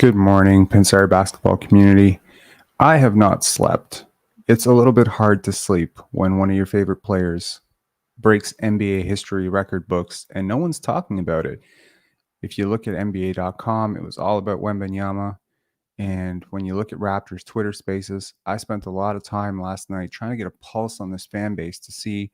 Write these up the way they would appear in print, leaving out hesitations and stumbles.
Good morning, Pinsar basketball community. I have not slept. It's a little bit hard to sleep when one of your favorite players breaks NBA history record books and no one's talking about it. If you look at NBA.com, it was all about Wembanyama. And when you look at Raptors Twitter spaces, I spent a lot of time last night trying to get a pulse on this fan base to see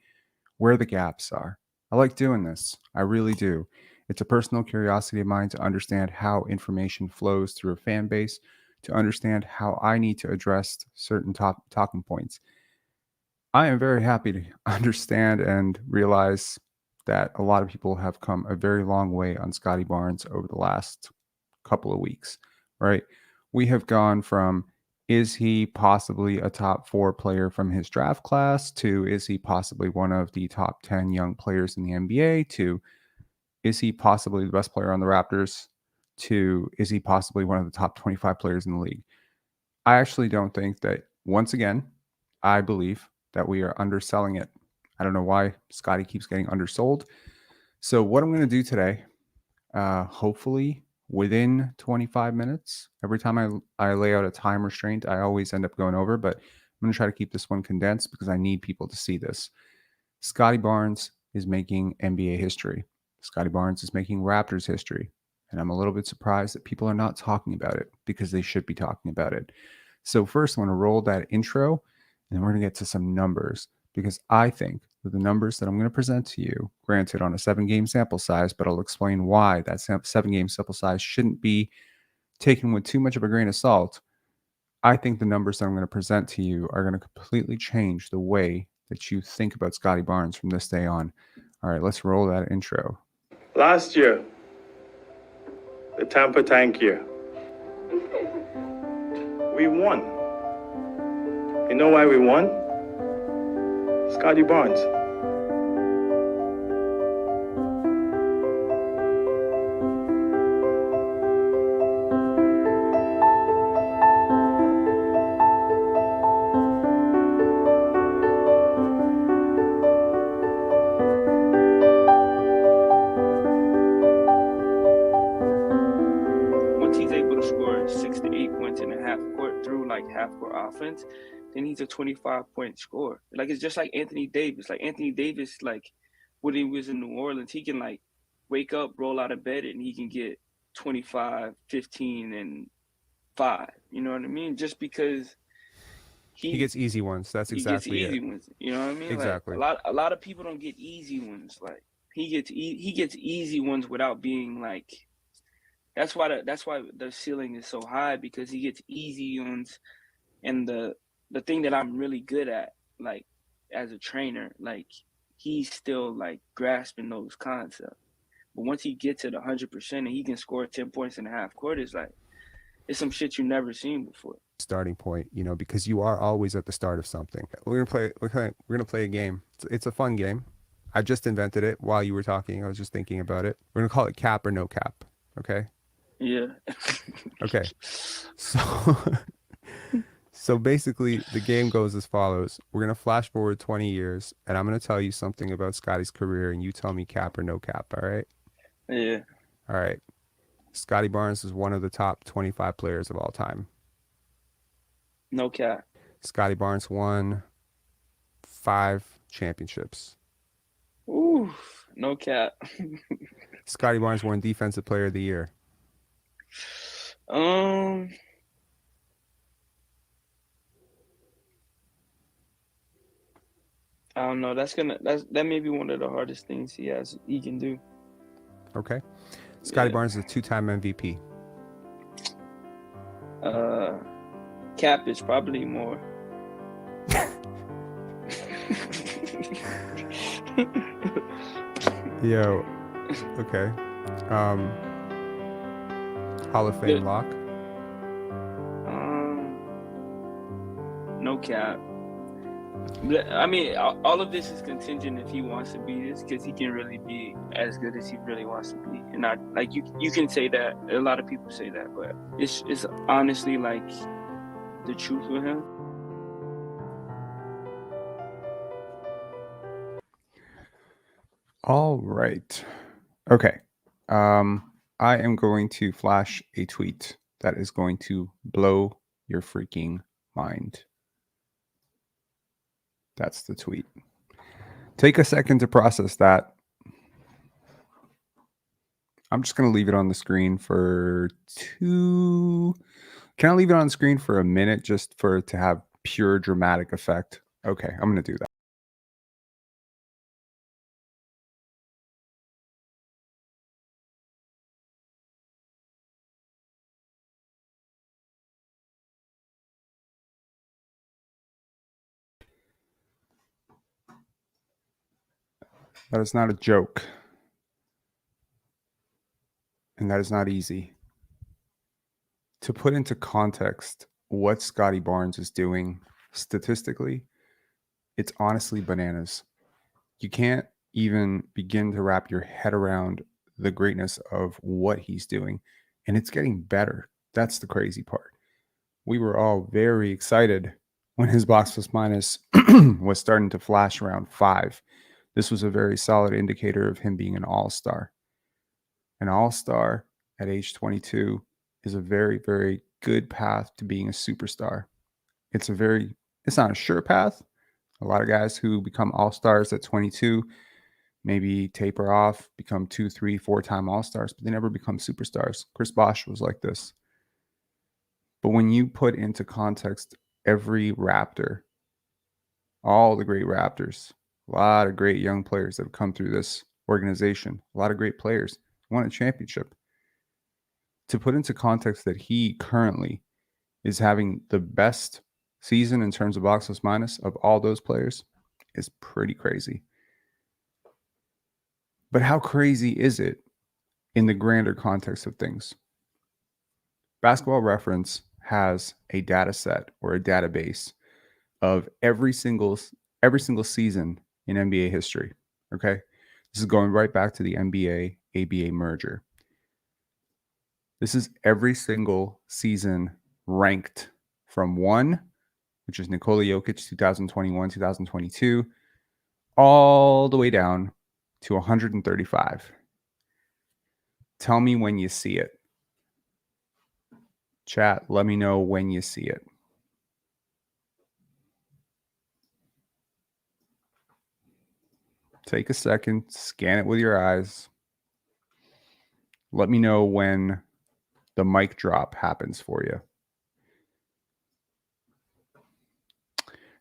where the gaps are. I like doing this. I really do. It's a personal curiosity of mine to understand how information flows through a fan base, to understand how I need to address certain talking points. I am very happy to understand and realize that a lot of people have come a very long way on Scottie Barnes over the last couple of weeks, right? We have gone from is he possibly a top 4 player from his draft class to is he possibly one of the top 10 young players in the NBA to is he possibly the best player on the Raptors to is he possibly one of the top 25 players in the league. I actually don't think that, once again, I believe that we are underselling it. I don't know why Scotty keeps getting undersold. So what I'm going to do today, hopefully within 25 minutes, every time I lay out a time restraint, I always end up going over, but I'm going to try to keep this one condensed because I need people to see this. Scottie Barnes is making NBA history. Scottie Barnes is making Raptors history. And I'm a little bit surprised that people are not talking about it because they should be talking about it. So first, I want to roll that intro, and then we're going to get to some numbers because I think that the numbers that I'm going to present to you, granted on a 7-game sample size, but I'll explain why that 7-game sample size shouldn't be taken with too much of a grain of salt. I think the numbers that I'm going to present to you are going to completely change the way that you think about Scottie Barnes from this day on. All right, let's roll that intro. Last year, the Tampa Tank year, we won. You know why we won? Scottie Barnes. Offense, then he's a 25-point scorer. Like, it's just like Anthony Davis. Like, Anthony Davis, like, when he was in New Orleans, he can, like, wake up, roll out of bed, and he can get 25, 15, and 5. You know what I mean? Just because he gets easy ones. That's exactly he gets easy ones. You know what I mean? Exactly. Like, a lot of people don't get easy ones. Like, he gets easy ones without being, like, that's why the ceiling is so high, because he gets easy ones. And the thing that I'm really good at, like, as a trainer, like, he's still, like, grasping those concepts. But once he gets at 100% and he can score 10 points in a half court, it's like, it's some shit you've never seen before. Starting point, because you are always at the start of something. We're gonna play a game. It's a fun game. I just invented it while you were talking. I was just thinking about it. We're gonna call it cap or no cap. Okay. Yeah. Okay. So basically, the game goes as follows. We're going to flash forward 20 years, and I'm going to tell you something about Scottie's career, and you tell me cap or no cap, all right? Yeah. All right. Scottie Barnes is one of the top 25 players of all time. No cap. Scottie Barnes won 5 championships. Ooh, no cap. Scottie Barnes won Defensive Player of the Year. I don't know. That may be one of the hardest things he can do. Okay. Scottie Barnes is a 2-time MVP. Cap is probably more. Yo. Okay. Hall of Fame lock. No cap. I mean, all of this is contingent if he wants to be this, because he can really be as good as he really wants to be. And I, like, you can say that. A lot of people say that, but it's honestly, like, the truth with him. All right. Okay. I am going to flash a tweet that is going to blow your freaking mind. That's the tweet. Take a second to process that. I'm just going to leave it on the screen for Can I leave it on the screen for a minute just for it to have pure dramatic effect? Okay, I'm going to do that. That is not a joke. And that is not easy. To put into context what Scottie Barnes is doing statistically, it's honestly bananas. You can't even begin to wrap your head around the greatness of what he's doing. And it's getting better. That's the crazy part. We were all very excited when his box plus minus was starting to flash around 5. This was a very solid indicator of him being an all-star. An all-star at age 22 is a very, very good path to being a superstar. It's not a sure path. A lot of guys who become all-stars at 22 maybe taper off, become 2, 3, 4-time all-stars, but they never become superstars. Chris Bosh was like this. But when you put into context every Raptor, all the great Raptors, a lot of great young players that have come through this organization, a lot of great players won a championship. To put into context that he currently is having the best season in terms of box plus minus of all those players is pretty crazy. But how crazy is it in the grander context of things? Basketball Reference has a data set or a database of every single season in NBA history. Okay. This is going right back to the NBA ABA merger. This is every single season ranked from 1, which is Nikola Jokic 2021, 2022, all the way down to 135. Tell me when you see it. Chat, let me know when you see it. Take a second, scan it with your eyes. Let me know when the mic drop happens for you.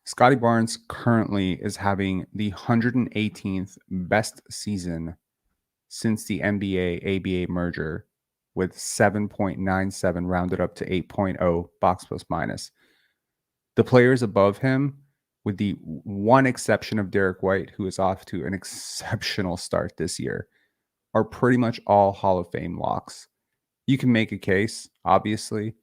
Scottie Barnes currently is having the 118th best season since the NBA ABA merger, with 7.97 rounded up to 8.0 box plus minus. The players above him, with the one exception of Derek White, who is off to an exceptional start this year, are pretty much all Hall of Fame locks. You can make a case, obviously,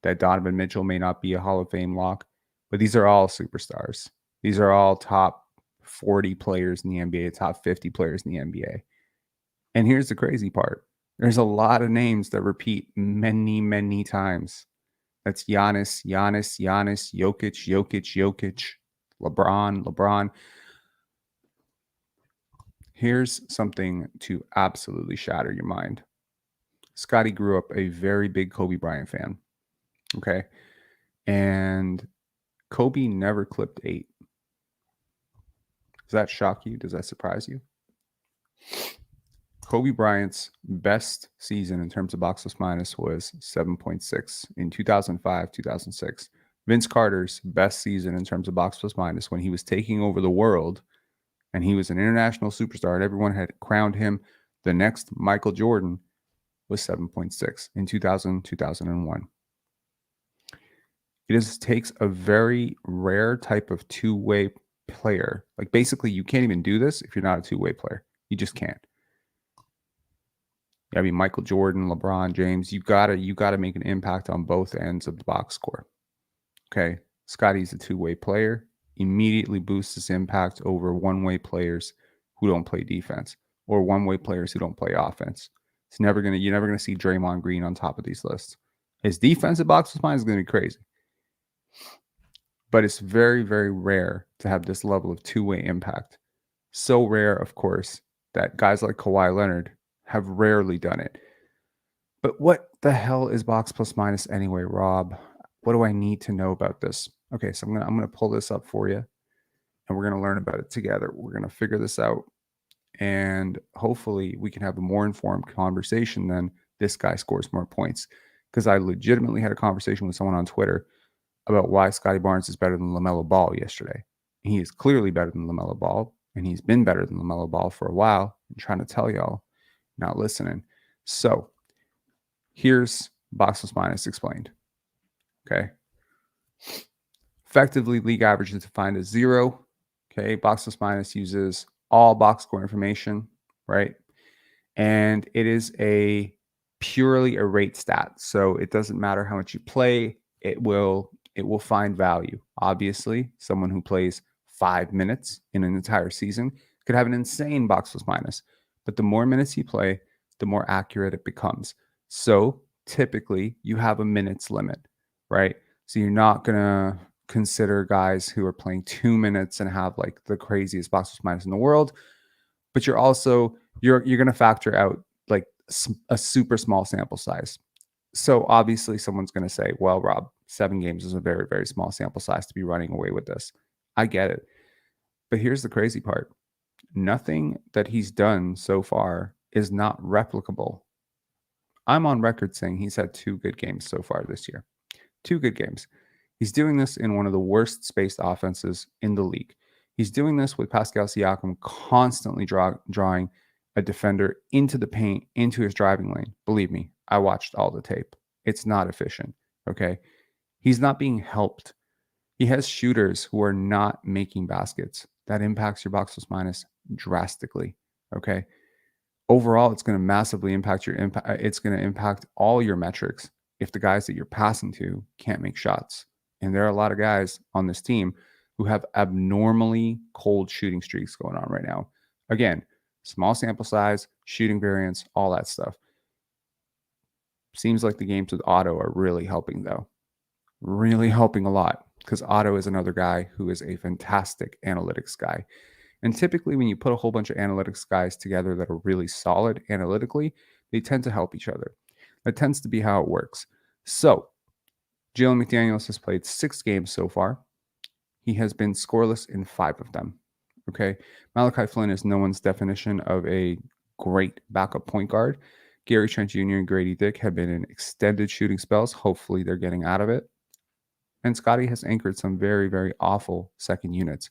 that Donovan Mitchell may not be a Hall of Fame lock, but these are all superstars. These are all top 40 players in the NBA, top 50 players in the NBA. And here's the crazy part. There's a lot of names that repeat many, many times. That's Giannis, Jokic, LeBron. Here's something to absolutely shatter your mind. Scottie grew up a very big Kobe Bryant fan. Okay. And Kobe never clipped 8. Does that shock you? Does that surprise you? Kobe Bryant's best season in terms of box plus minus was 7.6 in 2005, 2006. Vince Carter's best season in terms of box plus minus, when he was taking over the world and he was an international superstar and everyone had crowned him the next Michael Jordan, was 7.6 in 2000, 2001. It takes a very rare type of two-way player. Like, basically, you can't even do this if you're not a two-way player. You just can't. I mean, Michael Jordan, LeBron James, you gotta make an impact on both ends of the box score. Okay, Scottie's a two-way player. Immediately boosts his impact over one-way players who don't play defense, or one-way players who don't play offense. You're never gonna see Draymond Green on top of these lists. His defensive box plus minus is gonna be crazy, but it's very, very rare to have this level of two-way impact. So rare, of course, that guys like Kawhi Leonard have rarely done it. But what the hell is box plus minus anyway, Rob? What do I need to know about this? Okay, so I'm gonna pull this up for you, and we're gonna learn about it together. We're gonna figure this out, and hopefully we can have a more informed conversation than this guy scores more points. Because I legitimately had a conversation with someone on Twitter about why Scottie Barnes is better than LaMelo Ball yesterday. He is clearly better than LaMelo Ball, and he's been better than LaMelo Ball for a while. I'm trying to tell y'all, not listening. So here's box plus minus explained. Okay. Effectively, league average is defined as 0. Okay. Box plus minus uses all box score information, right? And it is purely a rate stat. So it doesn't matter how much you play, it will find value. Obviously, someone who plays 5 minutes in an entire season could have an insane box plus minus. But the more minutes you play, the more accurate it becomes. So typically you have a minutes limit, right? So you're not gonna consider guys who are playing 2 minutes and have like the craziest box plus minus in the world, but you're also you're going to factor out like a super small sample size. So obviously someone's going to say, well, Rob, 7 games is a very, very small sample size to be running away with this. I get it. But here's the crazy part. Nothing that he's done so far is not replicable. I'm on record saying he's had 2 good games so far this year. 2 good games. He's doing this in one of the worst spaced offenses in the league. He's doing this with Pascal Siakam constantly drawing a defender into the paint, into his driving lane. Believe me, I watched all the tape. It's not efficient, okay? He's not being helped. He has shooters who are not making baskets. That impacts your box plus minus drastically, okay? Overall, it's going to massively impact your impact. It's going to impact all your metrics if the guys that you're passing to can't make shots. And there are a lot of guys on this team who have abnormally cold shooting streaks going on right now. Again, small sample size, shooting variance, all that stuff. Seems like the games with Otto are really helping, though. Really helping a lot, because Otto is another guy who is a fantastic analytics guy. And typically, when you put a whole bunch of analytics guys together that are really solid analytically, they tend to help each other. That tends to be how it works. So, Jalen McDaniels has played 6 games so far. He has been scoreless in 5 of them. Okay. Malachi Flynn is no one's definition of a great backup point guard. Gary Trent Jr. and Grady Dick have been in extended shooting spells. Hopefully, they're getting out of it. And Scotty has anchored some very, very awful second units.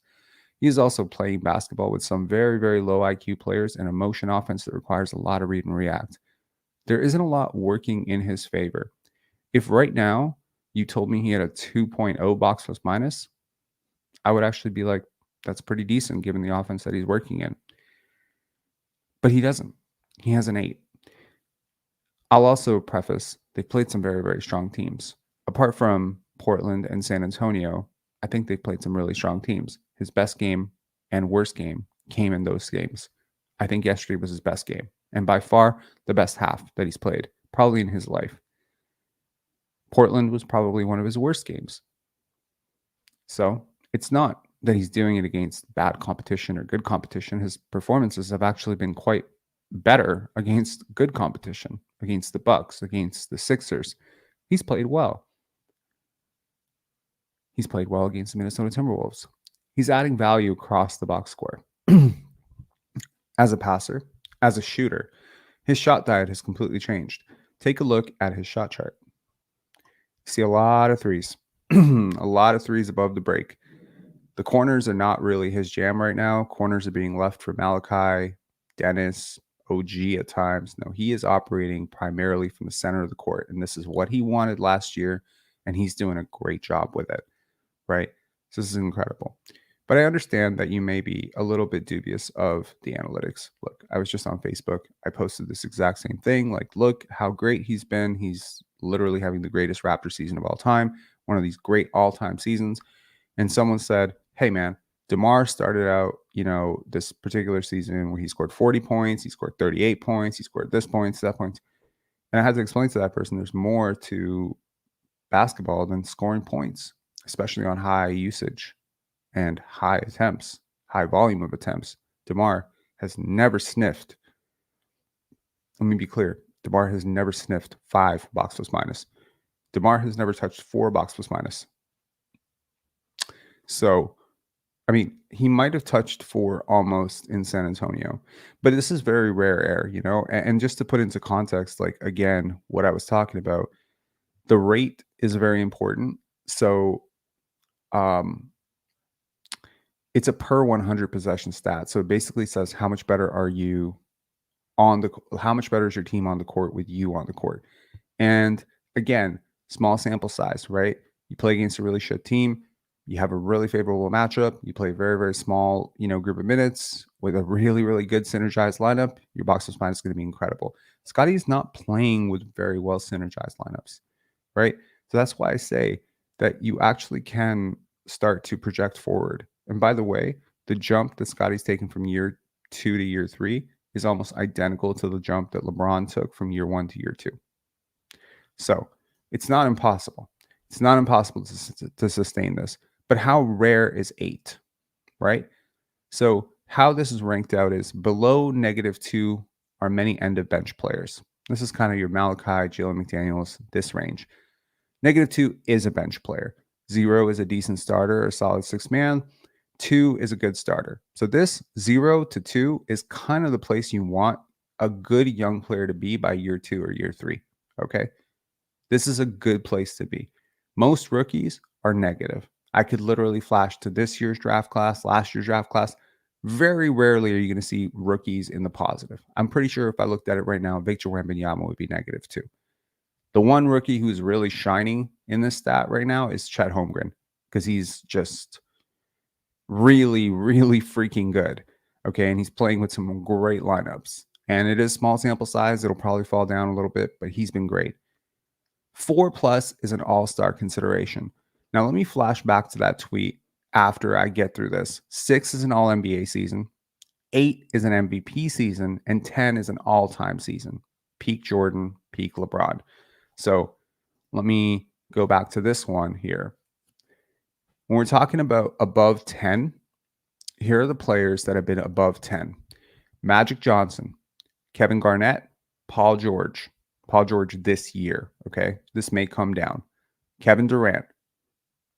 He is also playing basketball with some very, very low IQ players and a motion offense that requires a lot of read and react. There isn't a lot working in his favor. If right now you told me he had a 2.0 box plus minus, I would actually be like, that's pretty decent given the offense that he's working in. But he doesn't. He has an 8. I'll also preface, they've played some very, very strong teams. Apart from Portland and San Antonio, I think they've played some really strong teams. His best game and worst game came in those games. I think yesterday was his best game, and by far the best half that he's played, probably in his life. Portland was probably one of his worst games. So it's not that he's doing it against bad competition or good competition. His performances have actually been quite better against good competition, against the Bucks, against the Sixers. He's played well. He's played well against the Minnesota Timberwolves. He's adding value across the box score. As a passer, as a shooter, his shot diet has completely changed. Take a look at his shot chart. See a lot of threes, a lot of threes above the break. The corners are not really his jam right now. Corners are being left for Malachi, Dennis, OG at times. No, he is operating primarily from the center of the court, and this is what he wanted last year, and he's doing a great job with it, right? So this is incredible. But I understand that you may be a little bit dubious of the analytics. Look, I was just on Facebook. I posted this exact same thing. Like, look how great he's been. He's literally having the greatest Raptor season of all time, one of these great all-time seasons. And someone said, hey, man, DeMar started out, this particular season where he scored 40 points, he scored 38 points, he scored this points, that points. And I had to explain to that person there's more to basketball than scoring points, especially on high usage and high attempts, high volume of attempts. DeMar has never sniffed. Let me be clear. DeMar has never sniffed 5 box plus minus. DeMar has never touched 4 box plus minus. So, I mean, he might have touched 4 almost in San Antonio, but this is very rare air, you know? And just to put into context, like, again, what I was talking about, the rate is very important. So, it's a per 100 possession stat. So it basically says how much better are you how much better is your team on the court with you on the court. And again, small sample size, right? You play against a really shit team, you have a really favorable matchup, you play a very, very small, group of minutes with a really, really good synergized lineup, your box plus minus is going to be incredible. Scotty's not playing with very well synergized lineups, right? So that's why I say that you actually can start to project forward. And by the way, the jump that Scotty's taken from year 2 to year 3 is almost identical to the jump that LeBron took from year 1 to year 2. So it's not impossible. It's not impossible to sustain this. But how rare is 8, right? So how this is ranked out is below -2 are many end of bench players. This is kind of your Malachi, Jalen McDaniels, this range. -2 is a bench player. 0 is a decent starter, a solid 6-man. 2 is a good starter. So this 0 to 2 is kind of the place you want a good young player to be by year 2 or year 3. Okay. This is a good place to be. Most rookies are negative. I could literally flash to this year's draft class, last year's draft class. Very rarely are you going to see rookies in the positive. I'm pretty sure if I looked at it right now, Victor Wembanyama would be -2. The one rookie who's really shining in this stat right now is Chet Holmgren, because he's just really, really freaking good. Okay. And he's playing with some great lineups. And it is small sample size. It'll probably fall down a little bit, but he's been great. 4+ is an all-star consideration. Now, let me flash back to that tweet after I get through this. 6 is an all-NBA season. 8 is an MVP season. And 10 is an all-time season. Peak Jordan, peak LeBron. So let me go back to this one here. When we're talking about above 10, here are the players that have been above 10. Magic Johnson, Kevin Garnett, Paul George. Paul George this year, okay? This may come down. Kevin Durant,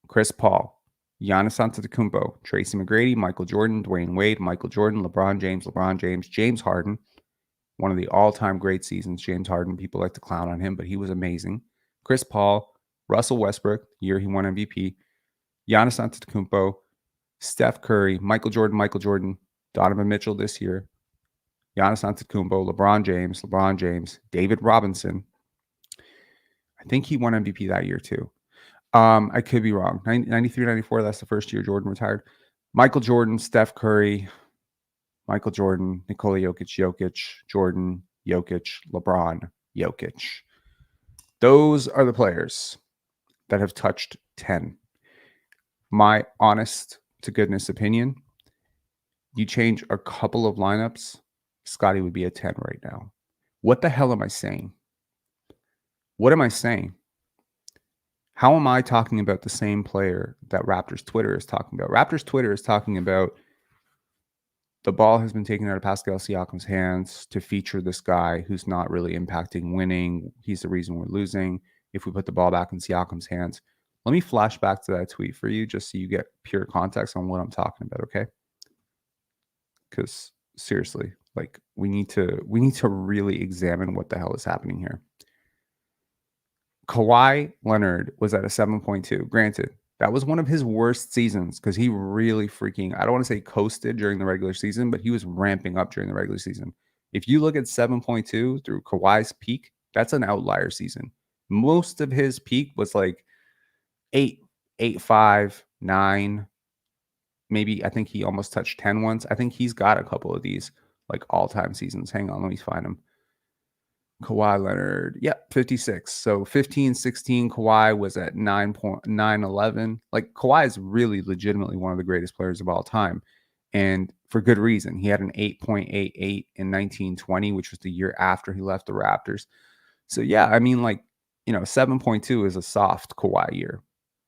Chris Paul, Giannis Antetokounmpo, Tracy McGrady, Michael Jordan, Dwayne Wade, Michael Jordan, LeBron James, James Harden. One of the all-time great seasons, James Harden. People like to clown on him, but he was amazing. Chris Paul, Russell Westbrook, the year he won MVP, Giannis Antetokounmpo, Steph Curry, Michael Jordan, Donovan Mitchell this year, Giannis Antetokounmpo, LeBron James, David Robinson. I think he won MVP that year too. I could be wrong. 93, 94, that's the first year Jordan retired. Michael Jordan, Steph Curry, Michael Jordan, Nikola Jokic, Jordan, Jokic, LeBron, Jokic. Those are the players that have touched 10. My honest to goodness opinion, you change a couple of lineups, Scotty would be a 10 right now. What the hell am I saying? What am I saying? How am I talking about the same player that Raptors Twitter is talking about? Raptors Twitter is talking about the ball has been taken out of Pascal Siakam's hands to feature this guy who's not really impacting winning. He's the reason we're losing. If we put the ball back in Siakam's hands. Let me flash back to that tweet for you just so you get pure context on what I'm talking about, okay? Because seriously, like we need to really examine what the hell is happening here. Kawhi Leonard was at a 7.2. Granted, that was one of his worst seasons because he really freaking, I don't want to say coasted during the regular season, but he was ramping up during the regular season. If you look at 7.2 through Kawhi's peak, that's an outlier season. Most of his peak was like 8, 8.5, 9. Maybe I think he almost touched 10 once. I think he's got a couple of these like all-time seasons. Hang on, let me find him. Kawhi Leonard, 56. So 15, 16, Kawhi was at 9.911. Like Kawhi is really legitimately one of the greatest players of all time. And for good reason. He had an 8.88 in 1920, which was the year after he left the Raptors. So yeah, I mean, like, 7.2 is a soft Kawhi year,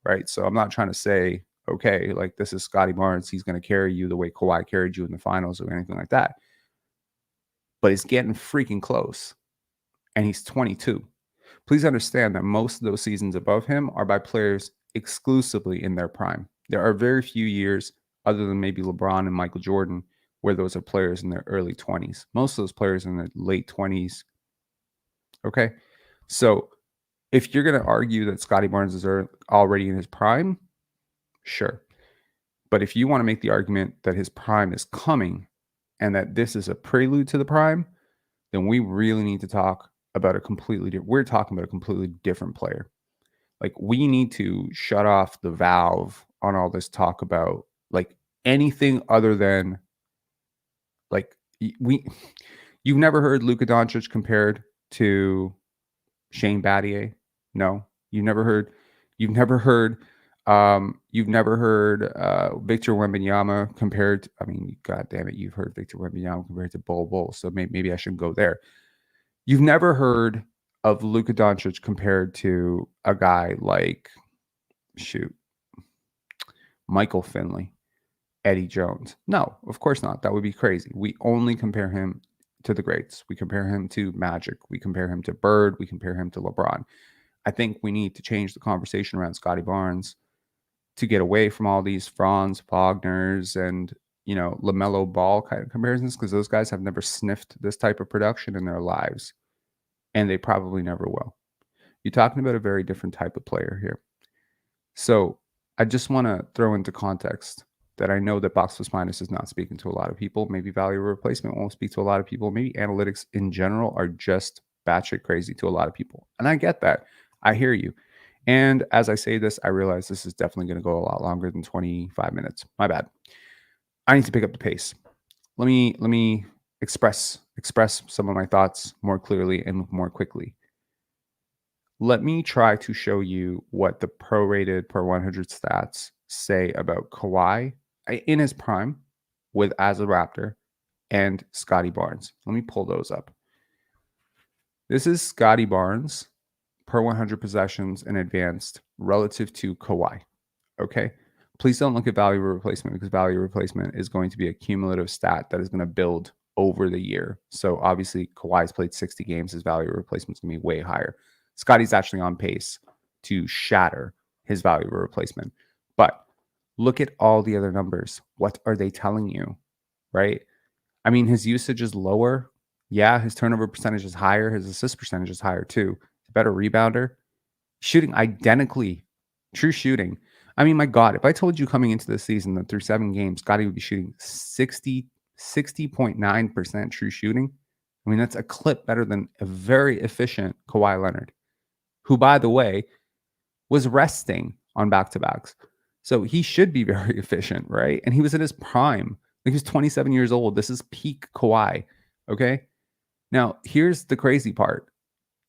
right? So I'm not trying to say, okay, like this is Scotty Barnes, he's going to carry you the way Kawhi carried you in the finals or anything like that. But it's getting freaking close. and he's 22. Please understand that most of those seasons above him are by players exclusively in their prime. There are very few years, other than maybe LeBron and Michael Jordan, where those are players in their early 20s. Most of those players in their late 20s. Okay. So if you're going to argue that Scottie Barnes is already in his prime, sure. But if you want to make the argument that his prime is coming and that this is a prelude to the prime, then we really need to talk about we're talking about a completely different player. Like, we need to shut off the valve on all this talk about like anything other than like you've never heard Luka Doncic compared to Shane Battier? No. You've never heard Victor Wembanyama compared to, I mean, god damn it, you've heard Victor Wembanyama compared to Bol. So maybe I shouldn't go there. You've never heard of Luka Doncic compared to a guy like, Michael Finley, Eddie Jones. No, of course not. That would be crazy. We only compare him to the greats. We compare him to Magic. We compare him to Bird. We compare him to LeBron. I think we need to change the conversation around Scottie Barnes to get away from all these Franz Wagners and, LaMelo Ball kind of comparisons, because those guys have never sniffed this type of production in their lives, and they probably never will. You're talking about a very different type of player here. So I just want to throw into context that I know that Box Plus Minus is not speaking to a lot of people. Maybe value replacement won't speak to a lot of people. Maybe analytics in general are just batshit crazy to a lot of people. And I get that. I hear you. And as I say this, I realize this is definitely going to go a lot longer than 25 minutes. My bad. I need to pick up the pace. Let me express some of my thoughts more clearly and more quickly. Let me try to show you what the prorated per 100 stats say about Kawhi in his prime as a Raptor and Scottie Barnes. Let me pull those up. This is Scottie Barnes per 100 possessions in advanced relative to Kawhi. Okay. Please don't look at value replacement, because value replacement is going to be a cumulative stat that is going to build over the year. So obviously Kawhi's played 60 games. His value replacement is going to be way higher. Scottie's actually on pace to shatter his value replacement. But look at all the other numbers. What are they telling you? Right? I mean, his usage is lower. Yeah, his turnover percentage is higher. His assist percentage is higher too. He's a better rebounder. Shooting identically. True shooting. I mean, my God, if I told you coming into the season that through 7 games, Scottie would be shooting 60.9% true shooting. I mean, that's a clip better than a very efficient Kawhi Leonard, who, by the way, was resting on back-to-backs. So he should be very efficient, right? And he was in his prime. Like, he was 27 years old. This is peak Kawhi, okay? Now, here's the crazy part.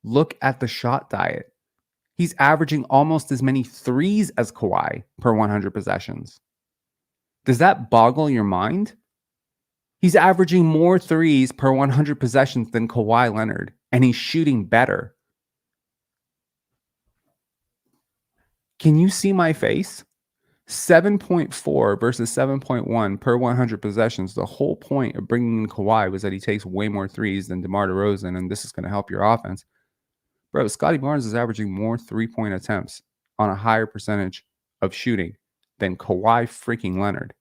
Look at the shot diet. He's averaging almost as many threes as Kawhi per 100 possessions. Does that boggle your mind? He's averaging more threes per 100 possessions than Kawhi Leonard, and he's shooting better. Can you see my face? 7.4 versus 7.1 per 100 possessions. The whole point of bringing in Kawhi was that he takes way more threes than DeMar DeRozan, and this is going to help your offense. Bro, Scottie Barnes is averaging more three-point attempts on a higher percentage of shooting than Kawhi freaking Leonard.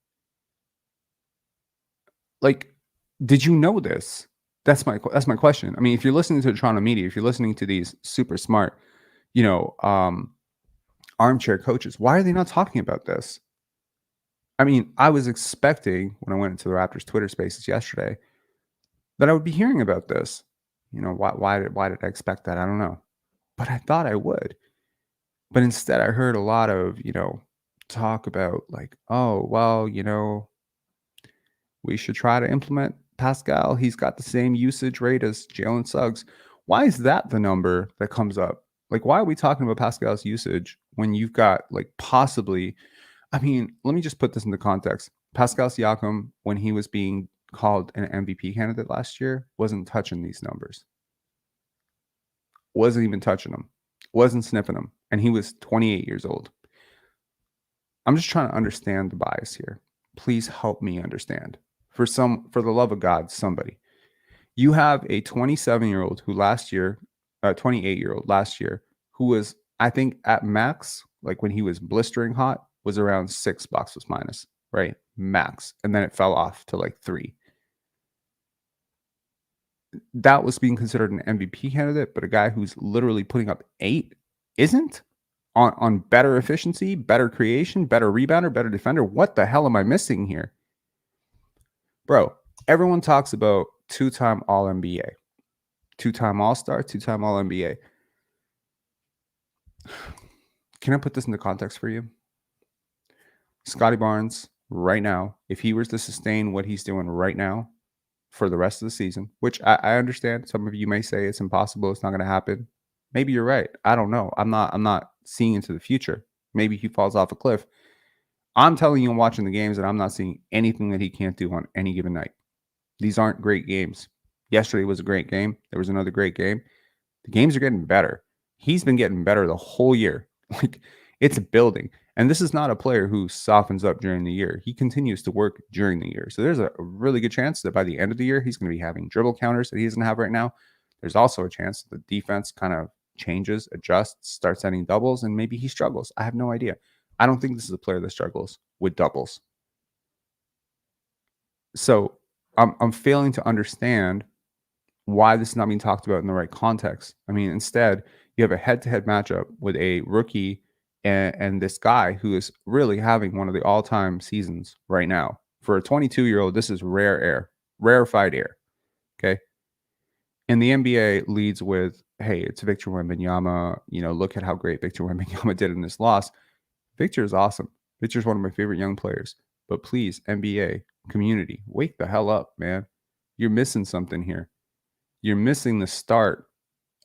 Like, did you know this? That's my question. I mean, if you're listening to the Toronto media, if you're listening to these super smart, armchair coaches, why are they not talking about this? I mean, I was expecting when I went into the Raptors Twitter spaces yesterday that I would be hearing about this. Why did I expect that? I don't know. But I thought I would. But instead, I heard a lot of, talk about like, oh, well, we should try to implement Pascal. He's got the same usage rate as Jalen Suggs. Why is that the number that comes up? Like, why are we talking about Pascal's usage when you've got like possibly, I mean, let me just put this into context. Pascal Siakam, when he was being called an MVP candidate last year, wasn't touching these numbers. Wasn't even touching them. Wasn't sniffing them. And he was 28 years old. I'm just trying to understand the bias here. Please help me understand. For the love of God, somebody. You have a 27-year-old who last year 28-year-old last year, who was, I think, at max, like when he was blistering hot, was around 6 box plus minus, right? Max. And then it fell off to like 3. That was being considered an MVP candidate, but a guy who's literally putting up 8 isn't on better efficiency, better creation, better rebounder, better defender. What the hell am I missing here? Bro, everyone talks about 2-time All-NBA, 2-time All-Star, 2-time All-NBA. Can I put this into context for you? Scotty Barnes, right now, if he was to sustain what he's doing right now for the rest of the season, which I understand some of you may say it's impossible, it's not going to happen. Maybe you're right. I don't know. I'm not seeing into the future. Maybe he falls off a cliff. I'm telling you, I'm watching the games and I'm not seeing anything that he can't do on any given night. These aren't great games. Yesterday was a great game. There was another great game. The games are getting better. He's been getting better the whole year. Like, it's building. And this is not a player who softens up during the year. He continues to work during the year. So there's a really good chance that by the end of the year, he's going to be having dribble counters that he doesn't have right now. There's also a chance that the defense kind of changes, adjusts, starts setting doubles, and maybe he struggles. I have no idea. I don't think this is a player that struggles with doubles. So I'm failing to understand why this is not being talked about in the right context. I mean, instead, you have a head-to-head matchup with a rookie and this guy who is really having one of the all-time seasons right now. For a 22-year-old, this is rare air, rarefied air, okay? And the NBA leads with, hey, it's Victor Wembanyama. You know, look at how great Victor Wembanyama did in this loss. Victor is awesome. Victor's one of my favorite young players. But please, NBA community, wake the hell up, man. You're missing something here. You're missing the start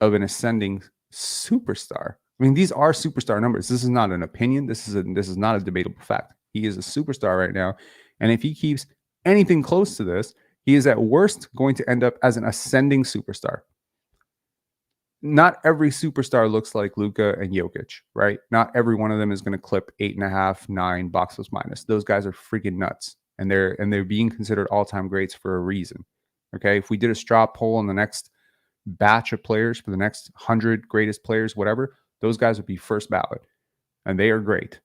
of an ascending superstar. I mean, these are superstar numbers. This is not an opinion. This is not a debatable fact. He is a superstar right now. And if he keeps anything close to this, he is at worst going to end up as an ascending superstar. Not every superstar looks like Luka and Jokic, right? Not every one of them is going to clip 8.5, 9 box plus minus. Those guys are freaking nuts. And they're being considered all-time greats for a reason. Okay. If we did a straw poll on the next batch of players for the next 100 greatest players, whatever, those guys would be first ballot, and they are great.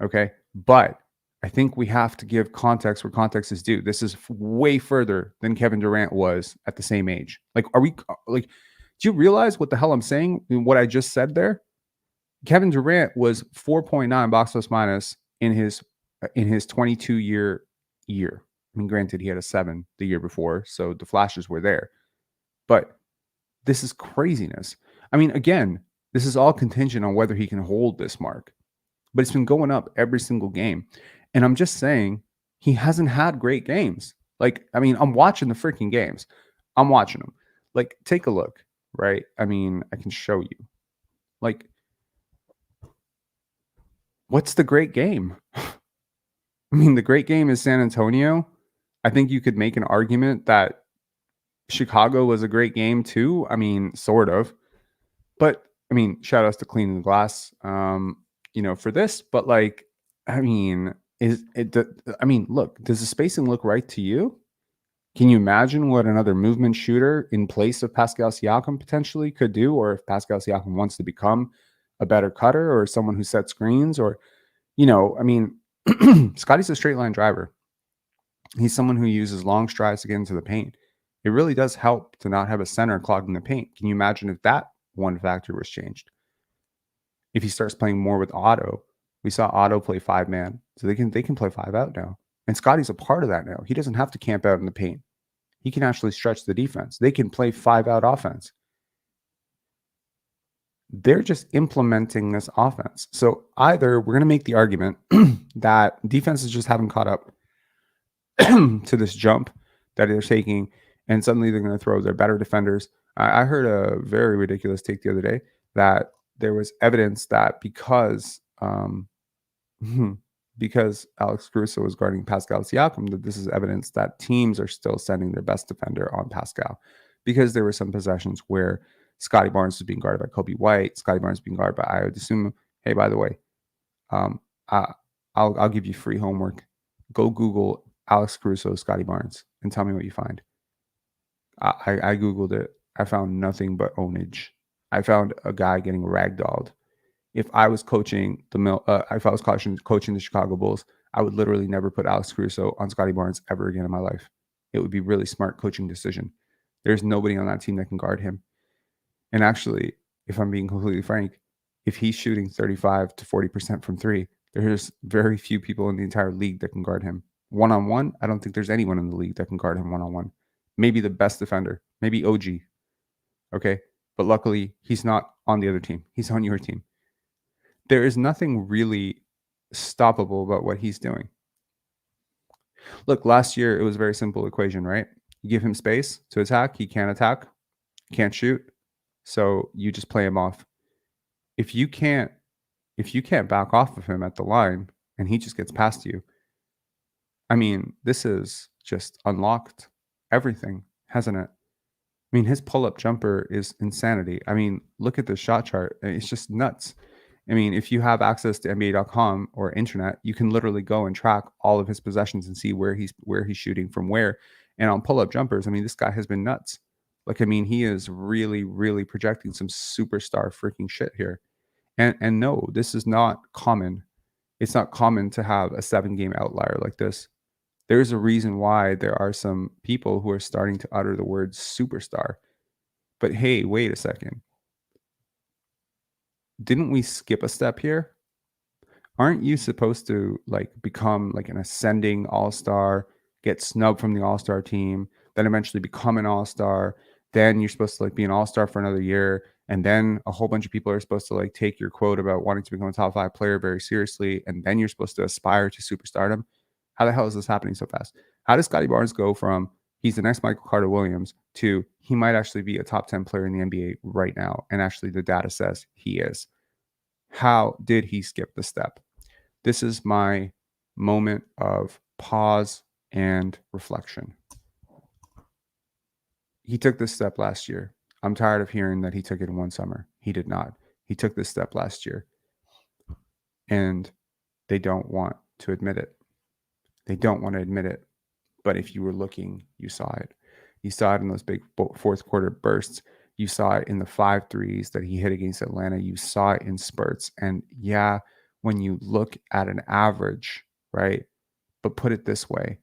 Okay. But I think we have to give context where context is due. This is way further than Kevin Durant was at the same age. Like, do you realize what the hell I'm saying? What I just said there? Kevin Durant was 4.9 box plus minus in his 22-year year. I mean, granted, he had a 7 the year before, so the flashes were there. But this is craziness. I mean, again, this is all contingent on whether he can hold this mark. But it's been going up every single game. And I'm just saying, he hasn't had great games. Like, I mean, I'm watching the freaking games. I'm watching them. Like, take a look, right? I mean, I can show you. Like, what's the great game? I mean, the great game is San Antonio. I think you could make an argument that Chicago was a great game too. I mean, sort of. But, I mean, shout outs to Cleaning the Glass, for this. But, like, I mean, look, does the spacing look right to you? Can you imagine what another movement shooter in place of Pascal Siakam potentially could do? Or if Pascal Siakam wants to become a better cutter or someone who sets screens or, Scotty's a straight line driver. He's someone who uses long strides to get into the paint. It really does help to not have a center clogging the paint. Can you imagine if that one factor was changed? If he starts playing more with Otto, we saw Otto play 5-man, so they can play 5 out now. And Scotty's a part of that now. He doesn't have to camp out in the paint. He can actually stretch the defense. They can play 5 out offense. They're just implementing this offense. So either we're going to make the argument that defenses just haven't caught up to this jump that they're taking, and suddenly they're going to throw their better defenders. I heard a very ridiculous take the other day that there was evidence that because Alex Caruso was guarding Pascal Siakam, that this is evidence that teams are still sending their best defender on Pascal, because there were some possessions where Scottie Barnes was being guarded by Kobe White, Scottie Barnes being guarded by Ayo Dosunmu. Hey, by the way, I'll give you free homework. Go Google Alex Caruso, Scottie Barnes, and tell me what you find. I Googled it. I found nothing but ownage. I found a guy getting ragdolled. If I was coaching coaching the Chicago Bulls, I would literally never put Alex Caruso on Scottie Barnes ever again in my life. It would be really smart coaching decision. There's nobody on that team that can guard him. And actually, if I'm being completely frank, if he's shooting 35 to 40% from three, there's very few people in the entire league that can guard him. One-on-one, I don't think there's anyone in the league that can guard him one-on-one. Maybe the best defender, maybe OG. Okay. But luckily, he's not on the other team. He's on your team. There is nothing really stoppable about what he's doing. Look, last year, it was a very simple equation, right? You give him space to attack. He can't attack, can't shoot. So you just play him off. If you can't back off of him at the line and he just gets past you, I mean, this is just unlocked everything, hasn't it? I mean, his pull-up jumper is insanity. I mean, look at the shot chart. It's just nuts. I mean, if you have access to NBA.com or internet, you can literally go and track all of his possessions and see where he's shooting from where. And on pull-up jumpers, I mean, this guy has been nuts. Like, I mean, he is really, really projecting some superstar freaking shit here. And no, this is not common. It's not common to have a 7-game outlier like this. There's a reason why there are some people who are starting to utter the word superstar. But hey, wait a second. Didn't we skip a step here? Aren't you supposed to like become like an ascending all-star, get snubbed from the all-star team, then eventually become an all-star? Then you're supposed to like be an all-star for another year. And then a whole bunch of people are supposed to like take your quote about wanting to become a top 5 player very seriously. And then you're supposed to aspire to superstardom. How the hell is this happening so fast? How does Scottie Barnes go from he's the next Michael Carter Williams to he might actually be a top 10 player in the NBA right now? And actually the data says he is. How did he skip the step? This is my moment of pause and reflection. He took this step last year. I'm tired of hearing that he took it in one summer. He did not. He took this step last year. And they don't want to admit it. They don't want to admit it. But if you were looking, you saw it. You saw it in those big fourth quarter bursts. You saw it in the 5 threes that he hit against Atlanta. You saw it in spurts. And yeah, when you look at an average, right? But put it this way,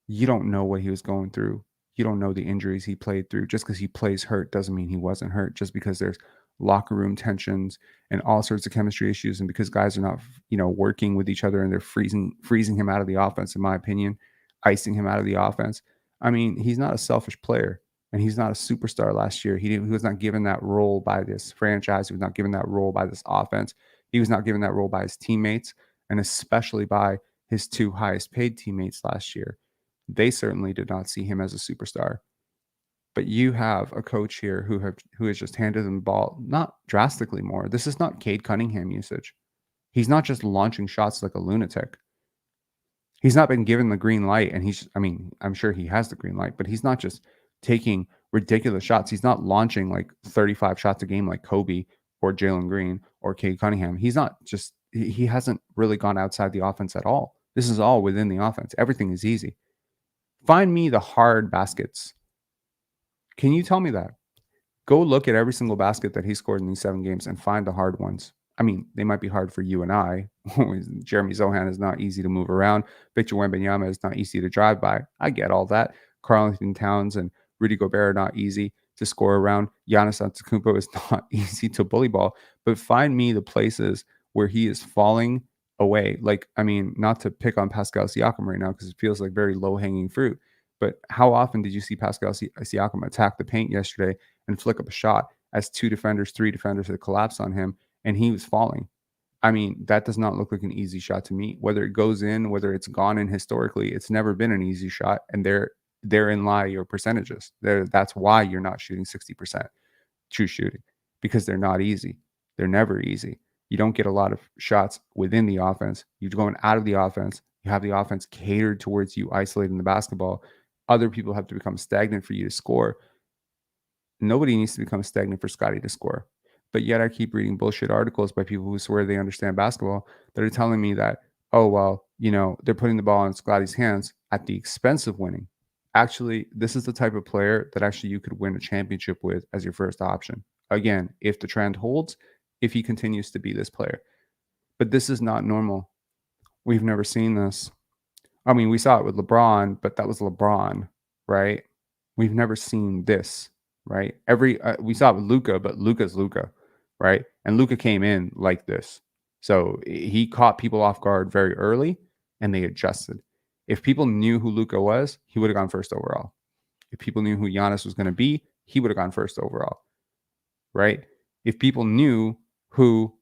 you don't know what he was going through. You don't know the injuries he played through. Just because he plays hurt doesn't mean he wasn't hurt. Just because there's locker room tensions and all sorts of chemistry issues, and because guys are not, working with each other and they're freezing him out of the offense, in my opinion, icing him out of the offense. I mean, he's not a selfish player, and he's not a superstar last year. He was not given that role by this franchise. He was not given that role by this offense. He was not given that role by his teammates, and especially by his 2 highest paid teammates last year. They certainly did not see him as a superstar. But you have a coach here who has just handed him the ball, not drastically more. This is not Cade Cunningham usage. He's not just launching shots like a lunatic. He's not been given the green light, and I'm sure he has the green light, but he's not just taking ridiculous shots. He's not launching like 35 shots a game like Kobe or Jalen Green or Cade Cunningham. He hasn't really gone outside the offense at all. This is all within the offense. Everything is easy. Find me the hard baskets. Can you tell me that? Go look at every single basket that he scored in these 7 games and find the hard ones. I mean, they might be hard for you and I. Jeremy Zohan is not easy to move around. Victor Wembanyama is not easy to drive by. I get all that. Karl-Anthony Towns and Rudy Gobert are not easy to score around. Giannis Antetokounmpo is not easy to bully ball. But find me the places where he is falling away. Like, I mean, not to pick on Pascal Siakam right now because it feels like very low-hanging fruit. But how often did you see Pascal Siakam attack the paint yesterday and flick up a shot as 2 defenders, 3 defenders had collapsed on him, and he was falling? I mean, that does not look like an easy shot to me. Whether it goes in, whether it's gone in historically, it's never been an easy shot, and therein lie your percentages. That's why you're not shooting 60% true shooting, because they're not easy. They're never easy. You don't get a lot of shots within the offense. You're going out of the offense. You have the offense catered towards you isolating the basketball. Other people have to become stagnant for you to score. Nobody needs to become stagnant for Scotty to score. But yet I keep reading bullshit articles by people who swear they understand basketball that are telling me that, oh, well, they're putting the ball in Scotty's hands at the expense of winning. Actually, this is the type of player that actually you could win a championship with as your first option. Again, if the trend holds, if he continues to be this player. But this is not normal. We've never seen this. I mean, we saw it with LeBron, but that was LeBron, right? We've never seen this, right? We saw it with Luka, but Luka's Luka, right? And Luka came in like this, so he caught people off guard very early, and they adjusted. If people knew who Luka was, he would have gone first overall. If people knew who Giannis was going to be, he would have gone first overall, right? If people knew who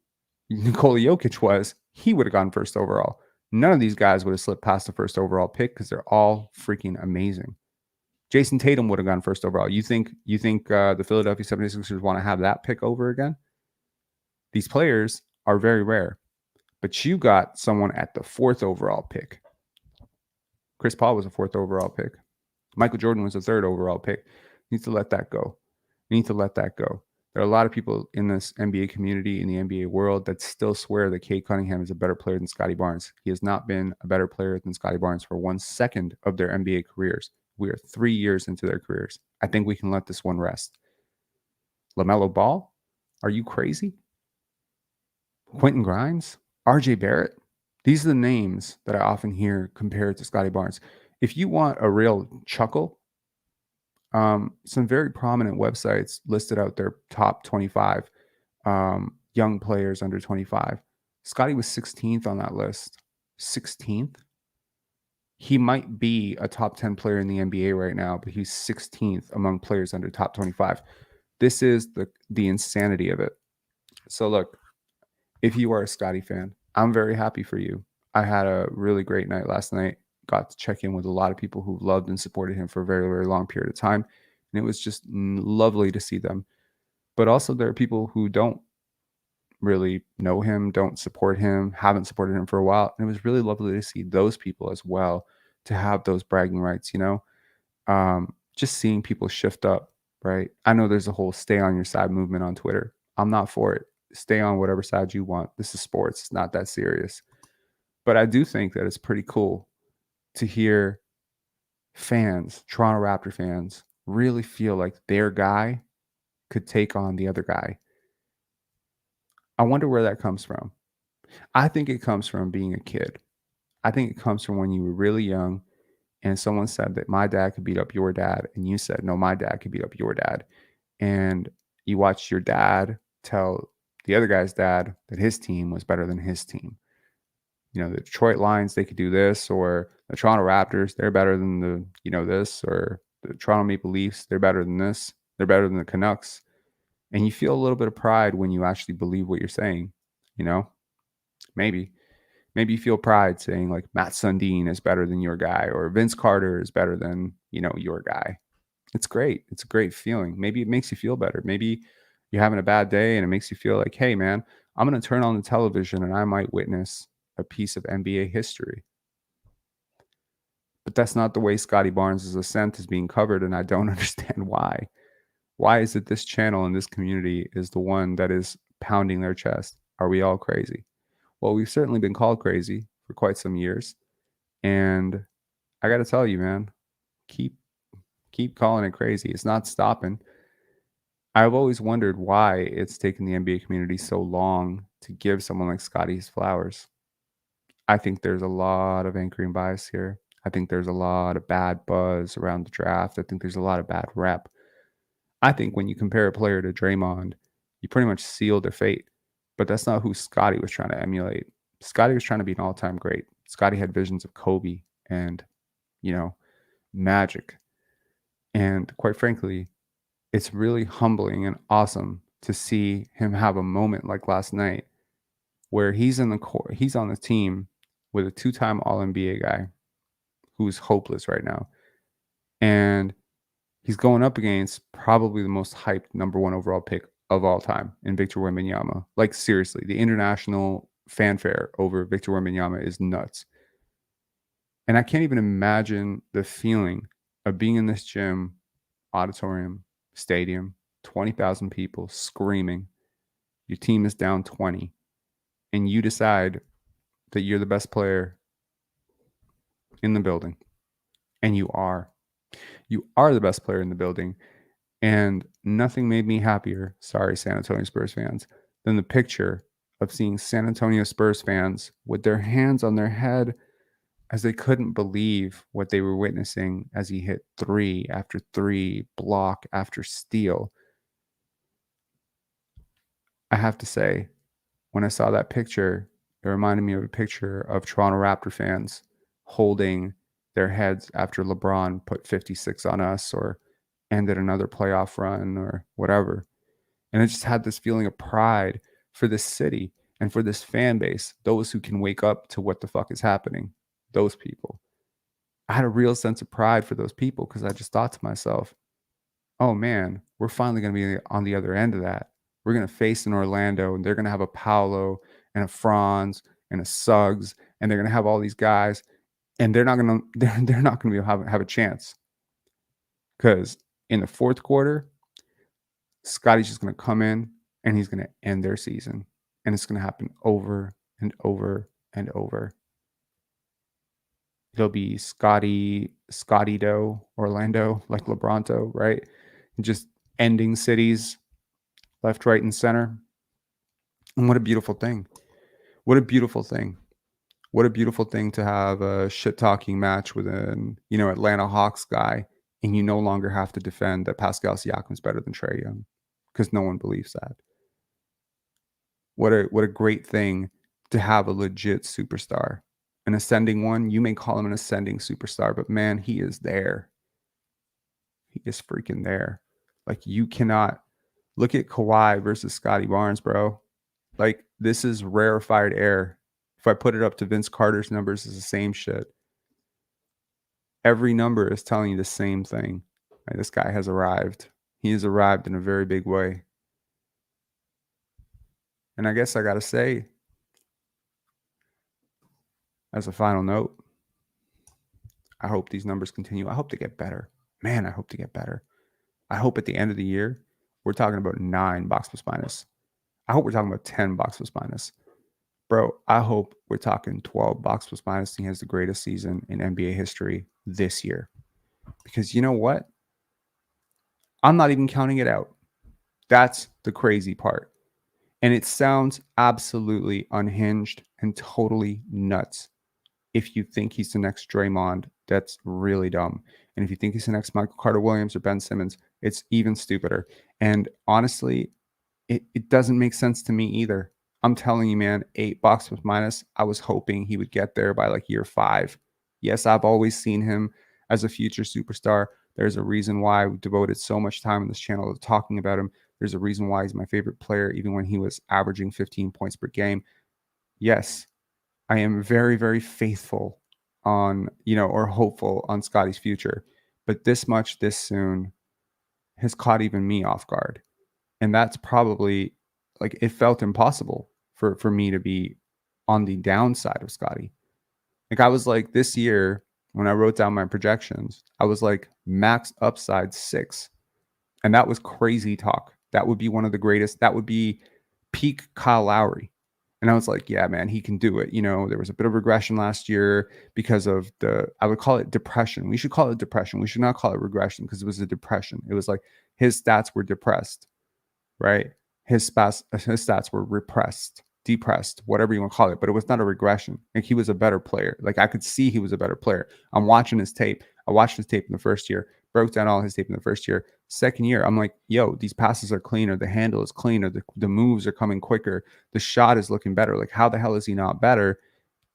Nikola Jokic was, he would have gone first overall. None of these guys would have slipped past the first overall pick because they're all freaking amazing. Jason Tatum would have gone first overall. You think the Philadelphia 76ers want to have that pick over again? These players are very rare. But you got someone at the 4th overall pick. Chris Paul was a 4th overall pick. Michael Jordan was a 3rd overall pick. You need to let that go. You need to let that go. There are a lot of people in this NBA community, in the NBA world, that still swear that Cade Cunningham is a better player than Scotty Barnes. He has not been a better player than Scotty Barnes for 1 second of their NBA careers. We are 3 years into their careers. I think we can let this one rest. LaMelo Ball? Are you crazy? Quentin Grimes? RJ Barrett? These are the names that I often hear compared to Scotty Barnes. If you want a real chuckle, some very prominent websites listed out their top 25 young players under 25. Scotty was 16th on that list. 16th? He might be a top 10 player in the NBA right now, but he's 16th among players under top 25. This is the insanity of it. So look, if you are a Scotty fan, I'm very happy for you. I had a really great night last night. Got to check in with a lot of people who loved and supported him for a very, very long period of time. And it was just lovely to see them. But also there are people who don't really know him, don't support him, haven't supported him for a while. And it was really lovely to see those people as well, to have those bragging rights, just seeing people shift up, right? I know there's a whole stay on your side movement on Twitter. I'm not for it. Stay on whatever side you want. This is sports. It's not that serious. But I do think that it's pretty cool to hear fans, Toronto Raptor fans, really feel like their guy could take on the other guy. I wonder where that comes from. I think it comes from being a kid. I think it comes from when you were really young and someone said that my dad could beat up your dad, and you said, no, my dad could beat up your dad. And you watched your dad tell the other guy's dad that his team was better than his team. The Detroit Lions, they could do this, or the Toronto Raptors, they're better than this, or the Toronto Maple Leafs, they're better than this. They're better than the Canucks. And you feel a little bit of pride when you actually believe what you're saying, maybe you feel pride saying like Matt Sundin is better than your guy, or Vince Carter is better than, your guy. It's great. It's a great feeling. Maybe it makes you feel better. Maybe you're having a bad day and it makes you feel like, hey man, I'm going to turn on the television and I might witness a piece of NBA history. But that's not the way Scotty Barnes' ascent is being covered, and I don't understand why. Why is it this channel and this community is the one that is pounding their chest? Are we all crazy? Well, we've certainly been called crazy for quite some years. And I got to tell you, man, keep calling it crazy. It's not stopping. I've always wondered why it's taken the NBA community so long to give someone like Scotty his flowers. I think there's a lot of anchoring bias here. I think there's a lot of bad buzz around the draft. I think there's a lot of bad rep. I think when you compare a player to Draymond, you pretty much seal their fate. But that's not who Scotty was trying to emulate. Scotty was trying to be an all-time great. Scotty had visions of Kobe and, Magic. And quite frankly, it's really humbling and awesome to see him have a moment like last night where he's on the team with a 2-time All-NBA guy who's hopeless right now. And he's going up against probably the most hyped number 1 overall pick of all time in Victor Wembanyama. Like, seriously, the international fanfare over Victor Wembanyama is nuts. And I can't even imagine the feeling of being in this gym, auditorium, stadium, 20,000 people screaming. Your team is down 20, and you decide that you're the best player in the building. And you are. You are the best player in the building. And nothing made me happier, sorry, San Antonio Spurs fans, than the picture of seeing San Antonio Spurs fans with their hands on their head as they couldn't believe what they were witnessing as he hit three after three, block after steal. I have to say, when I saw that picture, it reminded me of a picture of Toronto Raptor fans holding their heads after LeBron put 56 on us or ended another playoff run or whatever. And I just had this feeling of pride for this city and for this fan base, those who can wake up to what the fuck is happening, those people. I had a real sense of pride for those people because I just thought to myself, oh man, we're finally going to be on the other end of that. We're going to face an Orlando and they're going to have a Paolo and a Franz and a Suggs and they're going to have all these guys and they're not going to they're not going to have a chance because in the fourth quarter, Scotty's just going to come in and he's going to end their season. And it's going to happen over and over and over. It'll be Scotty Do, Orlando, like LeBronto, right? And just ending cities left, right, and center. And what a beautiful thing. What a beautiful thing. What a beautiful thing to have a shit-talking match with an, Atlanta Hawks guy, and you no longer have to defend that Pascal Siakam's better than Trae Young because no one believes that. What a great thing to have a legit superstar. An ascending one, you may call him an ascending superstar, but man, he is there. He is freaking there. Like, you cannot look at Kawhi versus Scottie Barnes, bro. Like, this is rarefied air. If I put it up to Vince Carter's numbers, it's the same shit. Every number is telling you the same thing. Like, this guy has arrived. He has arrived in a very big way. And I guess I got to say, as a final note, I hope these numbers continue. I hope they get better. Man, I hope to get better. I hope at the end of the year, we're talking about 9 box plus minus. I hope we're talking about 10 box plus minus. Bro, I hope we're talking 12 box plus minus. He has the greatest season in NBA history this year. Because you know what? I'm not even counting it out. That's the crazy part. And it sounds absolutely unhinged and totally nuts. If you think he's the next Draymond, that's really dumb. And if you think he's the next Michael Carter Williams or Ben Simmons, it's even stupider. And honestly, it doesn't make sense to me either. I'm telling you, man, 8 box plus minus, I was hoping he would get there by like year 5. Yes, I've always seen him as a future superstar. There's a reason why we devoted so much time on this channel to talking about him. There's a reason why he's my favorite player, even when he was averaging 15 points per game. Yes, I am very, very faithful on, or hopeful on Scotty's future. But this much, this soon, has caught even me off guard. And that's probably, like, it felt impossible for me to be on the downside of Scotty. Like, I was like, this year, when I wrote down my projections, I was like, max upside 6. And that was crazy talk. That would be one of the greatest. That would be peak Kyle Lowry. And I was like, yeah, man, he can do it. There was a bit of regression last year because of I would call it depression. We should call it depression. We should not call it regression because it was a depression. It was like his stats were depressed, right? His stats were depressed, whatever you want to call it. But it was not a regression. Like, he was a better player. Like, I could see he was a better player. I'm watching his tape. I watched his tape in the first year, broke down all his tape in the first year. Second year, I'm like, yo, these passes are cleaner. The handle is cleaner. The moves are coming quicker. The shot is looking better. Like, how the hell is he not better?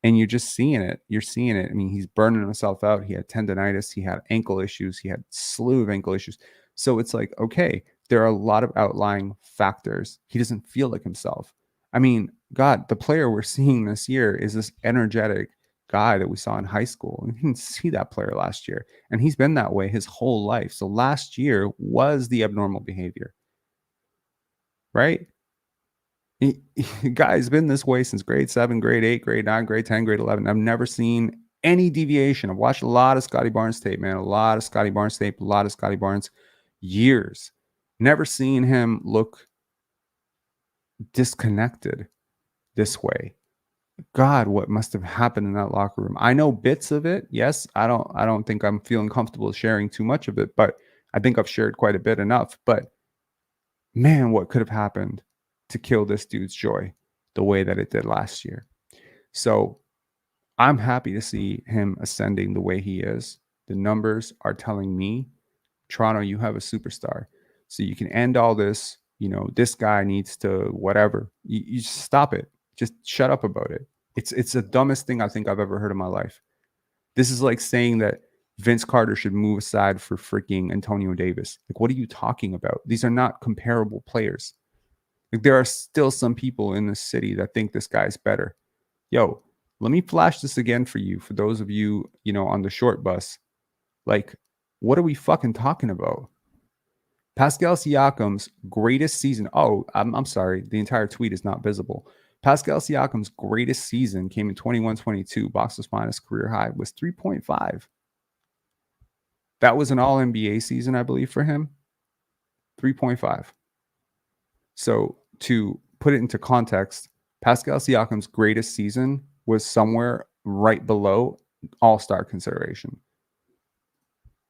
And you're just seeing it. You're seeing it. I mean, he's burning himself out. He had tendonitis. He had ankle issues. He had a slew of ankle issues. So it's like, okay, there are a lot of outlying factors. He doesn't feel like himself. I mean, God, the player we're seeing this year is this energetic guy that we saw in high school. We didn't see that player last year. And he's been that way his whole life. So last year was the abnormal behavior, right? Guy's been this way since grade 7, grade 8, grade 9, grade 10, grade 11. I've never seen any deviation. I've watched a lot of Scottie Barnes tape, man. A lot of Scottie Barnes tape, a lot of Scottie Barnes years. Never seen him look disconnected this way. God, what must have happened in that locker room? I know bits of it. Yes, I don't think I'm feeling comfortable sharing too much of it, but I think I've shared quite a bit enough, but man, what could have happened to kill this dude's joy the way that it did last year? So I'm happy to see him ascending the way he is. The numbers are telling me, Toronto, you have a superstar. So you can end all this, this guy needs to whatever. You just stop it. Just shut up about it. It's the dumbest thing I think I've ever heard in my life. This is like saying that Vince Carter should move aside for freaking Antonio Davis. Like, what are you talking about? These are not comparable players. Like, there are still some people in this city that think this guy's better. Yo, let me flash this again for you. For those of you, on the short bus, like, what are we fucking talking about? Pascal Siakam's greatest season. Oh, I'm sorry. The entire tweet is not visible. Pascal Siakam's greatest season came in 21-22. Box plus minus career high was 3.5. That was an all NBA season, I believe, for him. 3.5. So to put it into context, Pascal Siakam's greatest season was somewhere right below all-star consideration.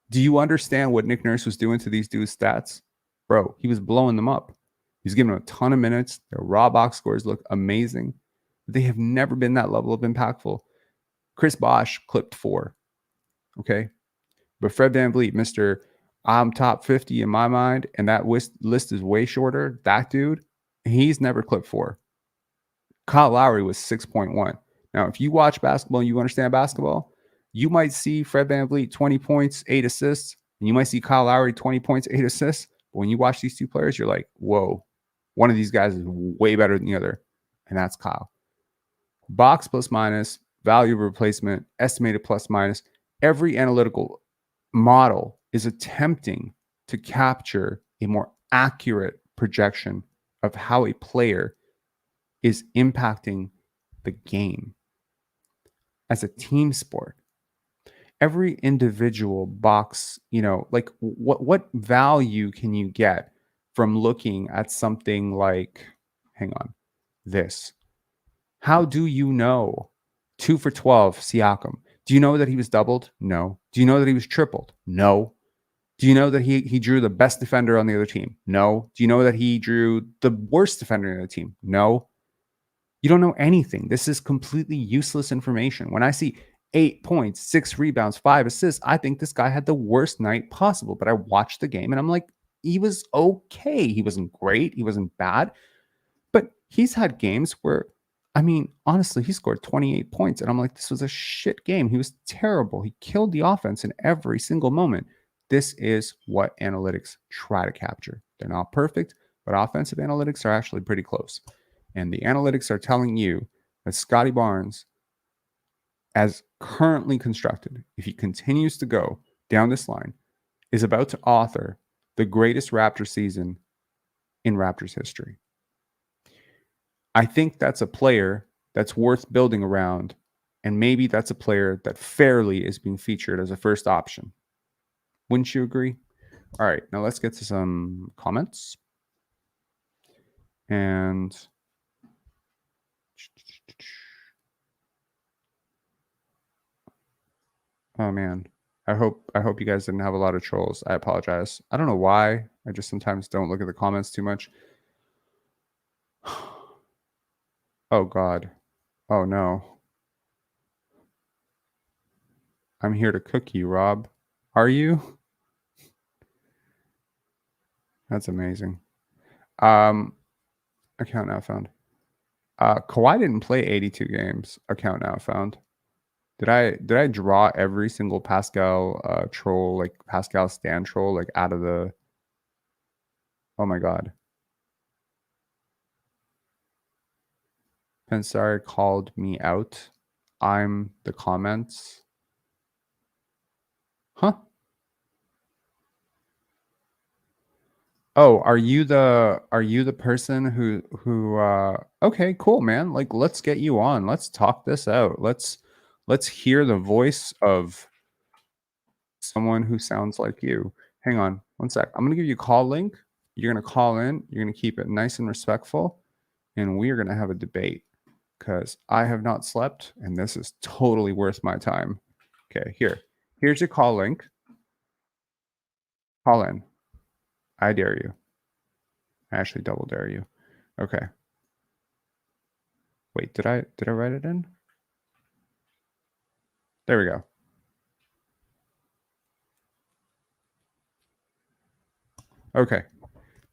Do you understand what Nick Nurse was doing to these dudes' stats? Bro, he was blowing them up. He's giving them a ton of minutes. Their raw box scores look amazing. They have never been that level of impactful. Chris Bosh clipped 4. Okay. But Fred VanVleet, Mr. I'm top 50 in my mind, and that list is way shorter. That dude, he's never clipped 4. Kyle Lowry was 6.1. Now, if you watch basketball and you understand basketball, you might see Fred VanVleet 20 points, 8 assists, and you might see Kyle Lowry 20 points, 8 assists. But when you watch these two players, you're like, whoa, one of these guys is way better than the other, and that's Kyle. Box plus minus, value of replacement, estimated plus minus, every analytical model is attempting to capture a more accurate projection of how a player is impacting the game as a team sport. Every individual box, like what value can you get from looking at something like, hang on, this? How do you know 2 for 12 Siakam? Do you know that he was doubled? No. Do you know that he was tripled? No. Do you know that he drew the best defender on the other team? No. Do you know that he drew the worst defender on the team? No. You don't know anything. This is completely useless information. When I see 8 points, 6 rebounds, 5 assists, I think this guy had the worst night possible. But I watched the game and I'm like, he was okay. He wasn't great. He wasn't bad. But he's had games where, honestly, he scored 28 points. And I'm like, this was a shit game. He was terrible. He killed the offense in every single moment. This is what analytics try to capture. They're not perfect, but offensive analytics are actually pretty close. And the analytics are telling you that Scottie Barnes, as currently constructed, if he continues to go down this line, is about to author the greatest Raptor season in Raptors history. I think that's a player that's worth building around, and maybe that's a player that fairly is being featured as a first option. Wouldn't you agree? All right, now let's get to some comments. And oh man, I hope you guys didn't have a lot of trolls. I apologize. I don't know why. I just sometimes don't look at the comments too much. Oh God. Oh no. I'm here to cook you, Rob. Are you? That's amazing. Account now found. Kawhi didn't play 82 games. Account now found. Did I draw every single Pascal troll, like Pascal Stan troll, like out of the? Oh my God. Pensari called me out. I'm the comments. Huh? Oh, are you the person who okay, cool, man. Like, let's get you on. Let's talk this out. Let's hear the voice of someone who sounds like you. Hang on one sec. I'm gonna give you a call link. You're gonna call in. You're gonna keep it nice and respectful, and we are gonna have a debate because I have not slept, and this is totally worth my time. Okay, here's your call link. Call in. I dare you. I actually double dare you. Okay. Wait, did I write it in? There we go. Okay.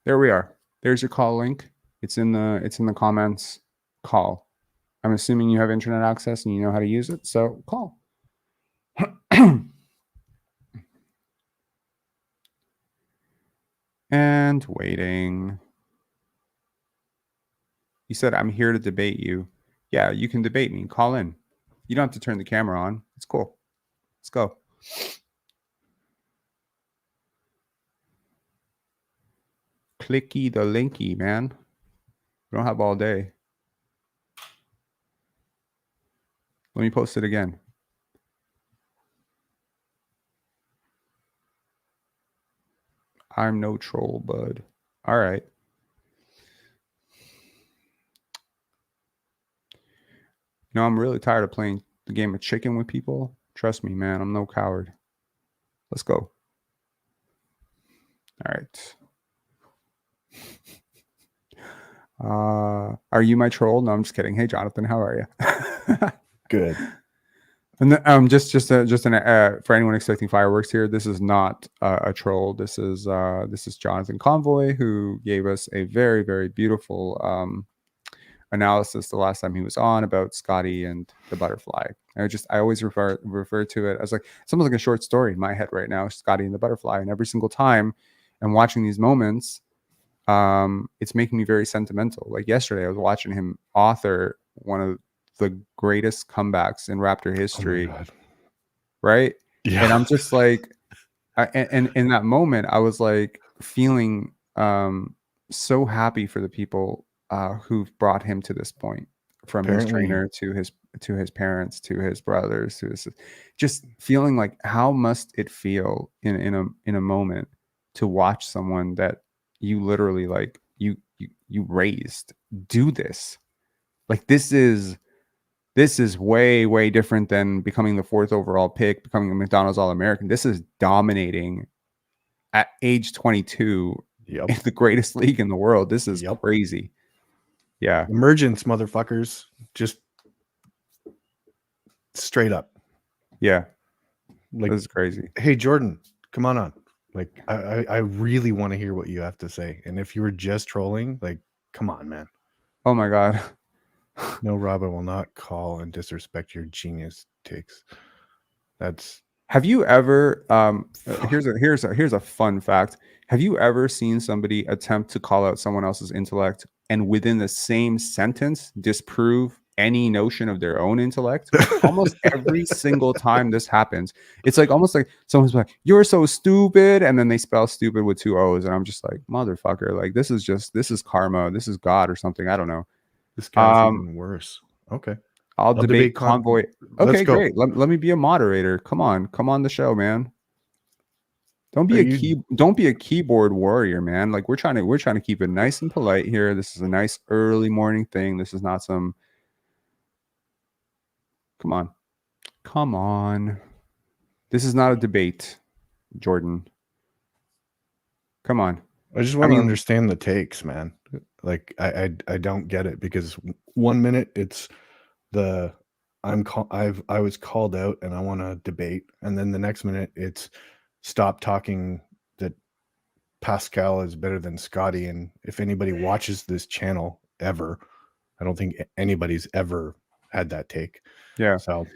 There we are. There's your call link. It's in the comments. Call. I'm assuming you have internet access and you know how to use it, so call. And waiting. You said, I'm here to debate you. Yeah, you can debate me. Call in. You don't have to turn the camera on. It's cool. Let's go. Clicky the linky, man. We don't have all day. Let me post it again. I'm no troll, bud. All right. You know, I'm really tired of playing the game of chicken with people. Trust me, man. I'm no coward. Let's go. All right. Are you my troll? No, I'm just kidding. Hey, Jonathan, how are you? Good. And just for anyone expecting fireworks here, this is not a troll. This is Jonathan Convoy, who gave us a very, very beautiful analysis the last time he was on about Scotty and the butterfly. I always refer to it as like it's almost like a short story in my head right now, Scotty and the butterfly. And every single time I'm watching these moments, it's making me very sentimental. Like yesterday, I was watching him author one of the greatest comebacks in Raptor history, right? Yeah. And I'm just like, and in that moment, I was like feeling so happy for the people who've brought him to this point, from his trainer to his parents to his brothers to his, just feeling like how must it feel in a moment to watch someone that you literally like you raised do this. Like this is way different than becoming the 4th overall pick, becoming a McDonald's All-American. This is dominating at age 22 in the greatest league in the world. This is crazy. Yeah. Emergence, motherfuckers. Just straight up. Yeah. Like, this is crazy. Hey, Jordan, come on. Like, I really want to hear what you have to say. And if you were just trolling, like, come on, man. Oh my God. No, Rob, I will not call and disrespect your genius takes. Have you ever here's a fun fact. Have you ever seen somebody attempt to call out someone else's intellect and within the same sentence disprove any notion of their own intellect? Almost every single time this happens, it's like almost like someone's like, "You're so stupid," and then they spell stupid with 2 O's, and I'm just like, motherfucker, like this is karma, this is God or something. I don't know. This guy's even worse. Okay. I'll debate Convoy. Okay, great. Let me be a moderator. Come on the show, man. Don't be a keyboard warrior, man. Like we're trying to keep it nice and polite here. This is a nice early morning thing. This is not some. Come on. This is not a debate, Jordan. Come on. I just want to understand the takes, man. Like I don't get it, because 1 minute it's I was called out and I want to debate, and then the next minute it's stop talking that Pascal is better than Scotty. And if anybody watches this channel ever, I don't think anybody's ever had that take. Yeah. So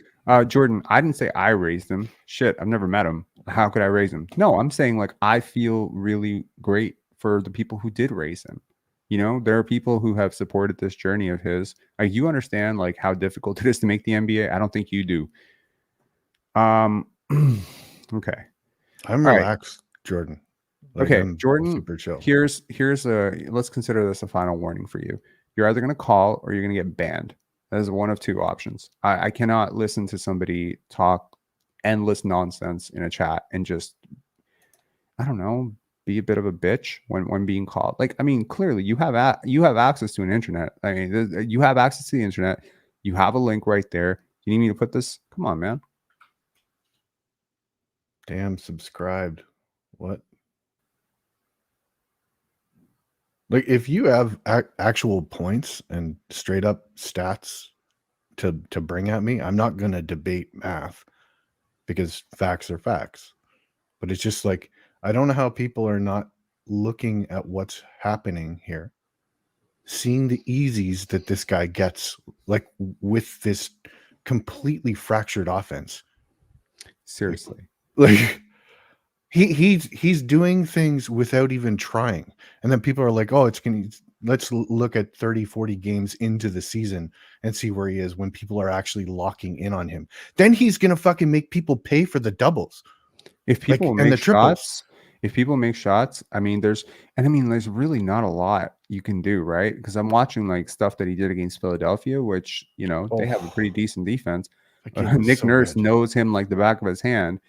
Jordan, I didn't say I raised him. Shit, I've never met him. How could I raise him? No, I'm saying like I feel really great for the people who did raise him. You know, there are people who have supported this journey of his. Like you understand like how difficult it is to make the NBA. I don't think you do. Okay. I'm relaxed, Jordan. Like, okay, I'm Jordan, super chill. Here's let's consider this a final warning for you. You're either going to call or you're going to get banned. That is one of two options. I cannot listen to somebody talk endless nonsense in a chat and just, I don't know, be a bit of a bitch when being called. Like, I mean, clearly you have access to an internet. I mean, you have access to the internet. You have a link right there. You need me to put this? Come on, man. Damn, subscribed. What? Like if you have actual points and straight up stats to bring at me, I'm not going to debate math because facts are facts. But it's just like, I don't know how people are not looking at what's happening here, seeing the easies that this guy gets, like with this completely fractured offense. Seriously. Like he's doing things without even trying. And then people are like, oh, let's look at 30, 40 games into the season and see where he is when people are actually locking in on him. Then he's going to fucking make people pay for the doubles. If people and make the triples. shots, I mean, there's really not a lot you can do, right? Because I'm watching like stuff that he did against Philadelphia, which, you know, they have a pretty decent defense. That game was Nick so Nurse good. knows him like the back of his hand.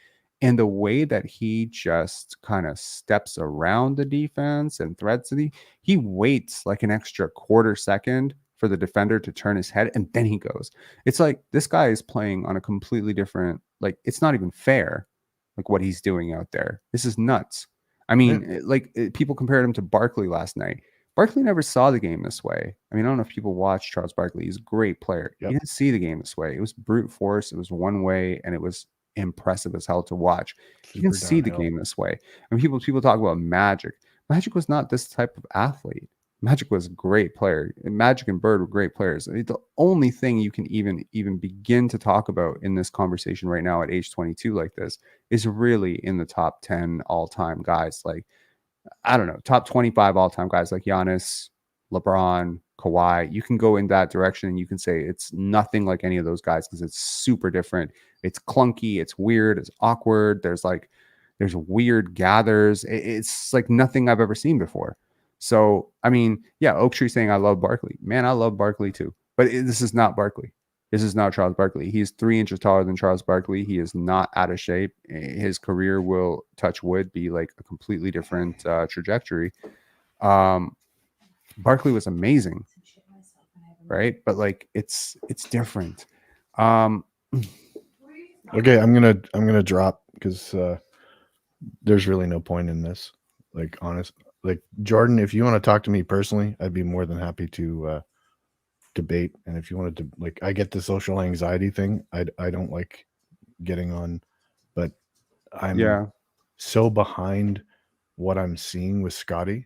And the way that he just kind of steps around the defense and threats he waits like an extra quarter second for the defender to turn his head and then he goes. It's like this guy is playing on a completely different, like, it's not even fair, like what he's doing out there. This is nuts. I mean, people compared him to Barkley last night. Barkley never saw the game this way. I mean, I don't know if people watch Charles Barkley. He's a great player. Yep. He didn't see the game this way. It was brute force. It was one way, and it was impressive as hell to watch. He didn't see the game this way. I mean, people talk about Magic. Magic was not this type of athlete. Magic was a great player. Magic and Bird were great players. The only thing you can even begin to talk about in this conversation right now at age 22 like this is really in the top 10 all-time guys. Like, I don't know, top 25 all-time guys like Giannis, LeBron, Kawhi. You can go in that direction and you can say it's nothing like any of those guys because it's super different. It's clunky, it's weird, it's awkward. There's weird gathers. It's like nothing I've ever seen before. So, I mean, yeah, Oak Tree saying I love Barkley. Man, I love Barkley too. But this is not Barkley. This is not Charles Barkley. He's 3 inches taller than Charles Barkley. He is not out of shape. His career will, touch wood, be like a completely different trajectory. Barkley was amazing, right? But like it's different. Okay, I'm gonna drop because there's really no point in this. Like, honest, like Jordan, if you want to talk to me personally, I'd be more than happy to debate. And if you wanted to, like, I get the social anxiety thing. I don't like getting on, but I'm so behind what I'm seeing with Scotty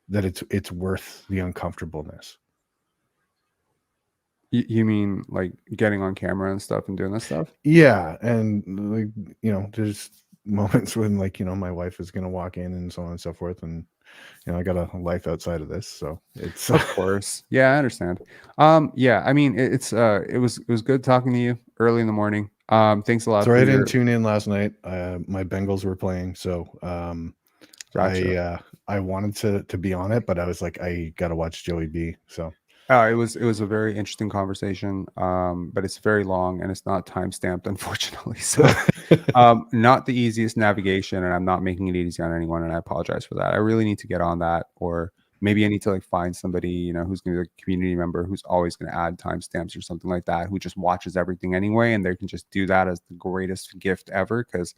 that it's worth the uncomfortableness. You mean like getting on camera and stuff and doing this stuff? Yeah, and like, you know, there's moments when, like, you know, my wife is gonna walk in and so on and so forth, and you know, I got a life outside of this, so it's of course. Yeah, I understand. Yeah, I mean, it was good talking to you early in the morning. Thanks a lot. Sorry, I didn't tune in last night. My Bengals were playing, so gotcha. I wanted to be on it, but I was like, I gotta watch Joey B. So it was a very interesting conversation, but it's very long and it's not time stamped, unfortunately. So, not the easiest navigation, and I'm not making it easy on anyone, and I apologize for that. I really need to get on that, or maybe I need to like find somebody, you know, who's going to be a community member who's always going to add timestamps or something like that, who just watches everything anyway, and they can just do that as the greatest gift ever. Because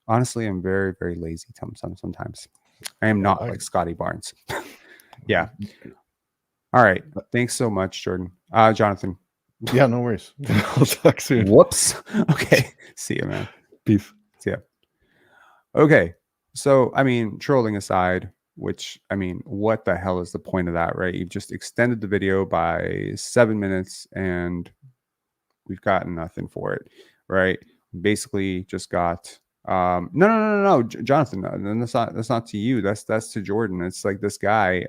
honestly, I'm very, very lazy sometimes. I am not like Scottie Barnes. Yeah. All right. Thanks so much, Jordan. Jonathan. Yeah, no worries. I'll talk soon. Whoops. Okay. See you, man. Peace. See ya. Okay. So, I mean, trolling aside, which, I mean, what the hell is the point of that, right? You've just extended the video by 7 minutes and we've gotten nothing for it, right? Basically just got no, Jonathan, that's not to you. That's to Jordan. It's like this guy.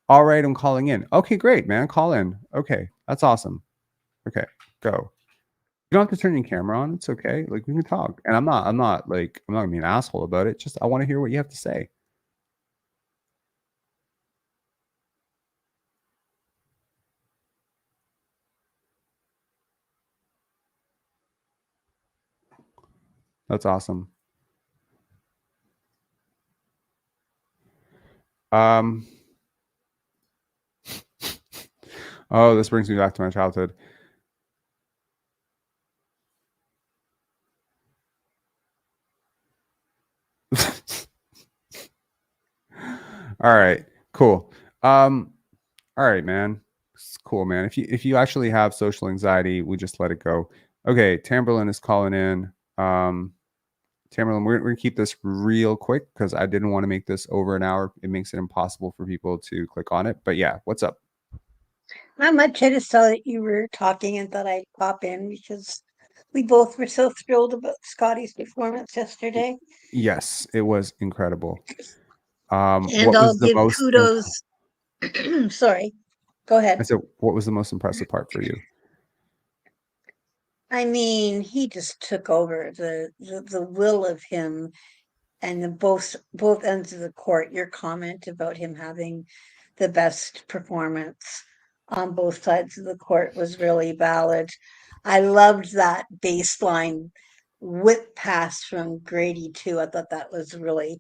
All right, I'm calling in. Okay, great, man. Call in. Okay, that's awesome. Okay, go. You don't have to turn your camera on. It's okay. Like, we can talk. And I'm not gonna be an asshole about it. Just I want to hear what you have to say. That's awesome. Oh, this brings me back to my childhood. All All right, cool. All right, man. It's cool, man. If you actually have social anxiety, we just let it go. Okay, Tamberlin is calling in. Tamberlin, we're gonna keep this real quick because I didn't want to make this over an hour. It makes it impossible for people to click on it. But yeah, what's up? Not much. I just saw that you were talking and thought I'd pop in because we both were so thrilled about Scotty's performance yesterday. Yes, it was incredible. And What I'll was the give most? kudos. Sorry, go I ahead. said, what was the most impressive part for you? I mean, he just took over the will of him and the both ends of the court. Your comment about him having the best performance on both sides of the court was really valid. I loved that baseline whip pass from Grady too. I thought that was really.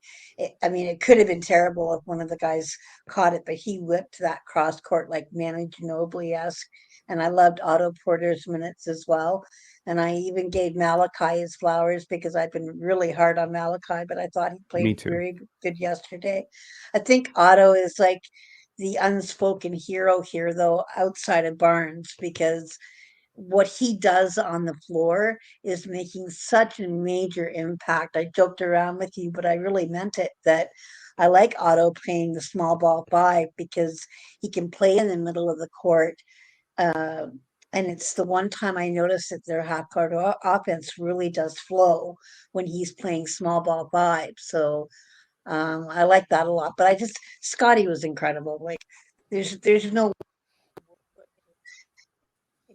I mean, it could have been terrible if one of the guys caught it, but he whipped that cross court like Manu Ginobili esque. And I loved Otto Porter's minutes as well. And I even gave Malachi his flowers because I've been really hard on Malachi, but I thought he Me played too. very good yesterday. I think Otto is like the unspoken hero here, though, outside of Barnes, because what he does on the floor is making such a major impact. I joked around with you, but I really meant it that I like Otto playing the small ball five because he can play in the middle of the court. Uh, and it's the one time I noticed that their half court offense really does flow when he's playing small ball five. So I like that a lot. But I just Scotty was incredible. Like there's no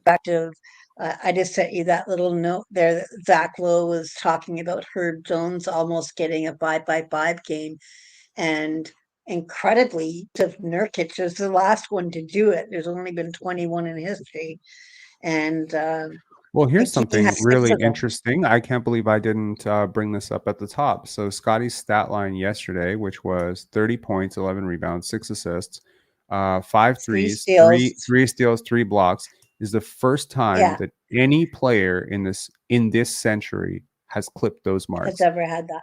back to. I just sent you that little note there that Zach Lowe was talking about Herb Jones almost getting a 5-by-5 game, and incredibly, to Nurkic is the last one to do it. There's only been 21 in history, and Well, here's King something has 6 really of them. interesting. I can't believe I didn't bring this up at the top. So Scotty's stat line yesterday, which was 30 points, 11 rebounds, 6 assists, five 3 threes, steals. three steals, 3 blocks, is the first time Yeah, that any player in this century has clipped those has marks. ever had that.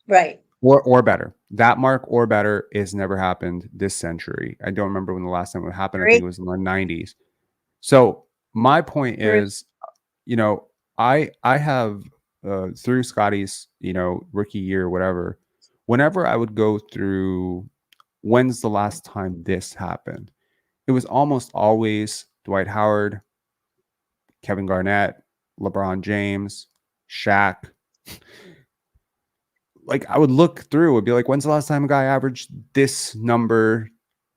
Right. Or better. That mark or better is never happened this century. I don't remember when the last time it happened. I think Great. it was in the 90s. So my point is, I have through Scotty's, rookie year, whatever, whenever I would go through when's the last time this happened, it was almost always Dwight Howard, Kevin Garnett, LeBron James, Shaq. Like I would look through and be like, when's the last time a guy averaged this number,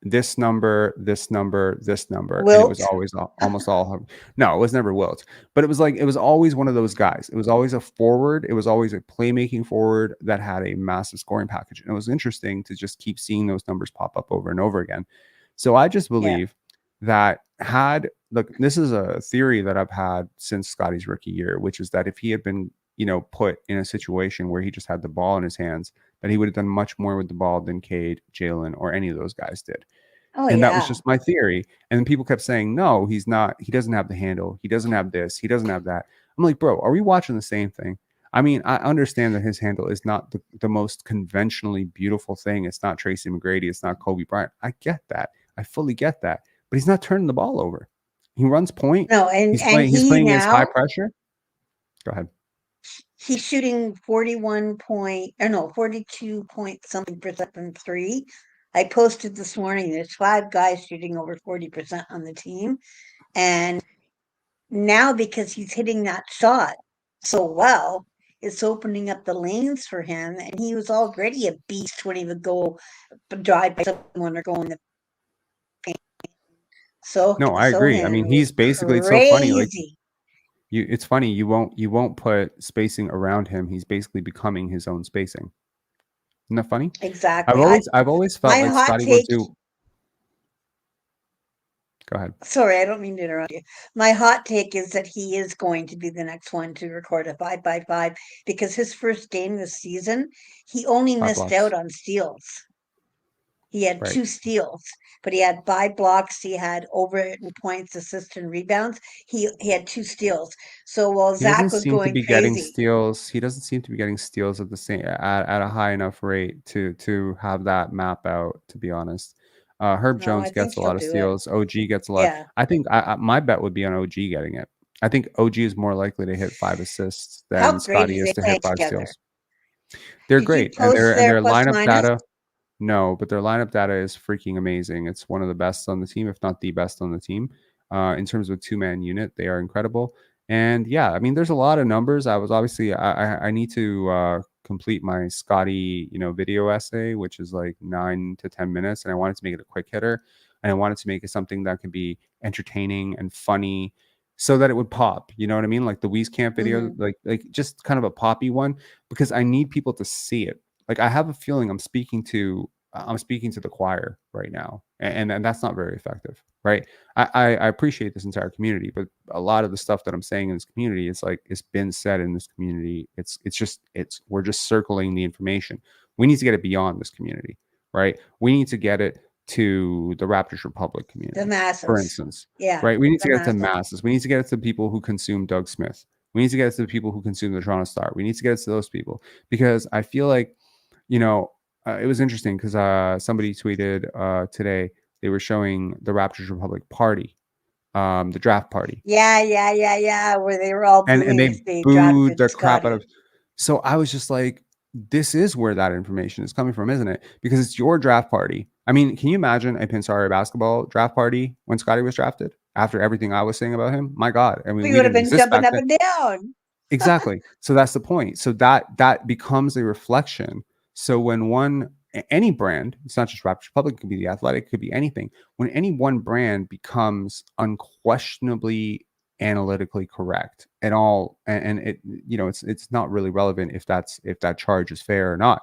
this number, this number, this number? And it was Wilt. always almost all. No, it was never Wilt, but it was like, it was always one of those guys. It was always a forward. It was always a playmaking forward that had a massive scoring package. And it was interesting to just keep seeing those numbers pop up over and over again. So I just Yeah. believe that look, this is a theory that I've had since Scotty's rookie year, which is that if he had been put in a situation where he just had the ball in his hands, that he would have done much more with the ball than Cade, Jalen, or any of those guys did. Oh And that was yeah. just my theory. And then people kept saying, no, he's not. He doesn't have the handle. He doesn't have this. He doesn't have that. I'm like, bro, are we watching the same thing? I mean, I understand that his handle is not the most conventionally beautiful thing. It's not Tracy McGrady. It's not Kobe Bryant. I get that. I fully get that. But he's not turning the ball over. He runs point. No, and He's he playing against high now pressure. Go ahead. he's shooting 42 point something percent from three. I posted this morning, there's 5 guys shooting over 40% on the team. And now because he's hitting that shot so well, it's opening up the lanes for him. And he was already a beast when he would go drive by someone or go in the paint. So No, I agree. I Sohan mean, was he's basically, it's so funny. Like crazy. it's funny. You won't put spacing around him. He's basically becoming his own spacing. Isn't that funny? Exactly. I've always felt My like hot Scotty would take. do. Go ahead. Sorry, I don't mean to interrupt you. My hot take is that he is going to be the next one to record a 5-by-5 because his first game this season, he only 5 missed blocks. out on steals. He had Right. 2 steals, but he had 5 blocks. He had over in points, assists, and rebounds. He had 2 steals. So while He doesn't Zach was seem to going be getting crazy, steals. He doesn't seem to be getting steals at the same at a high enough rate to have that map out. To be honest, Herb no, I Jones think gets a he'll lot of do it. steals. OG gets a lot. Yeah. I think my bet would be on OG getting it. I think OG is more likely to hit 5 assists than How great Scotty are is they to hit playing 5 together? steals. They're Did you great, and post their their plus lineup minus? data. No, but their lineup data is freaking amazing. It's one of the best on the team, if not the best on the team. In terms of a two-man unit, they are incredible. And yeah, I mean, there's a lot of numbers. I was obviously I need to complete my Scotty video essay, which is like 9 to 10 minutes, and I wanted to make it a quick hitter, and I wanted to make it something that could be entertaining and funny, so that it would pop. You know what I mean? Like the Weez Camp video, Mhm. like just kind of a poppy one, because I need people to see it. Like I have a feeling I'm speaking to the choir right now, and that's not very effective, right? I appreciate this entire community, but a lot of the stuff that I'm saying in this community is like it's been said in this community. It's we're just circling the information. We need to get it beyond this community, right? We need to get it to the Raptors Republic The community, for masses. instance, Yeah, right? We need to the get it to masses. masses. We need to get it to people who consume Doug Smith. We need to get it to the people who consume the Toronto Star. We need to get it to those people, because I feel like, it was interesting because somebody tweeted today they were showing the Raptors Republic party, the draft party, Yeah, where they were all and booing if they they booed drafted the crap out Scotty. of. So I was just like, this is where that information is coming from, isn't it? Because it's your draft party. I mean, can you imagine a Pinsari basketball draft party when Scotty was drafted? After everything I was saying about him, my God! I mean, We we would have didn't been exist jumping back up then. and down. Exactly. So that's the point. So that becomes a reflection. So when any brand, it's not just Raptors Republic, it could be the Athletic, it could be anything. When any one brand becomes unquestionably analytically correct and all, and it, it's not really relevant if that charge is fair or not.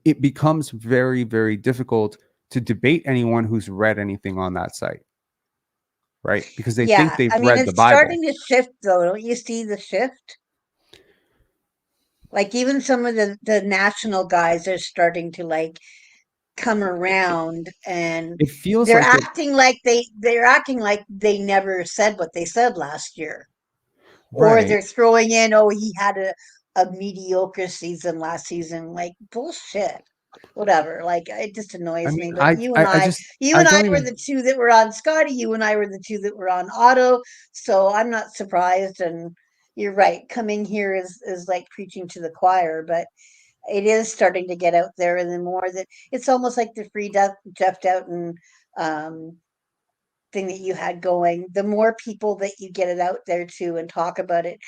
It becomes very, very difficult to debate anyone who's read anything on that site, right? Because they think Yeah, they've I mean, read the it's Bible. starting to shift though. Don't you see the shift? Like even some of the national guys are starting to like come around and It feels like it, they're acting like they never said what they said last year. Or right? they're throwing in, oh, he had a mediocre season last season. Like bullshit. Whatever. Like it just I annoys mean, me. But you I and I don't were even. the two that were on Scotty. You and I were the two that were on Otto. So I'm not surprised. And you're right. Coming here is like preaching to the choir, but it is starting to get out there. And the more that it's almost like the free Jeff Doughton um, thing that you had going, the more people that you get it out there to and talk about it,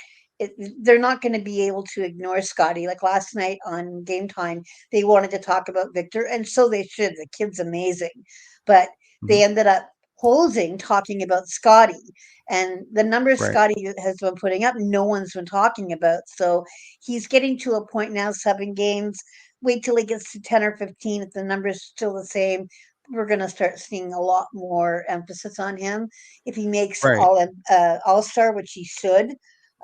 they're not going to be able to ignore Scotty. Like last night on Game Time, they wanted to talk about Victor, and so they should. The kid's amazing, but Mhm. they ended up posing talking about Scotty, and the numbers Right. Scotty has been putting up, no one's been talking about. So he's getting to a point now, 7 games. Wait till he gets to 10 or 15. If the numbers still the same, we're going to start seeing a lot more emphasis on him. If he makes Right. all star, which he should,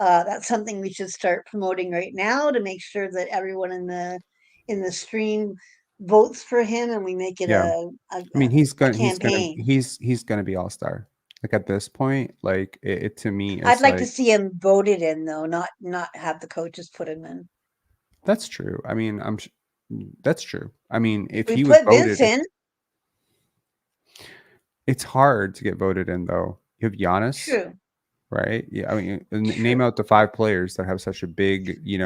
that's something we should start promoting right now to make sure that everyone in the stream votes for him, and we make it Yeah. I mean, a campaign. he's gonna be all-star. Like at this point, like it to me I'd is like to like, see him voted in, though, not have the coaches put him in. that's true. I mean, that's true. I mean, if We he was put Vince voted, in. it's hard to get voted in though. You have Giannis, True. right? Yeah. I mean, name True. out the 5 players that have such a big, it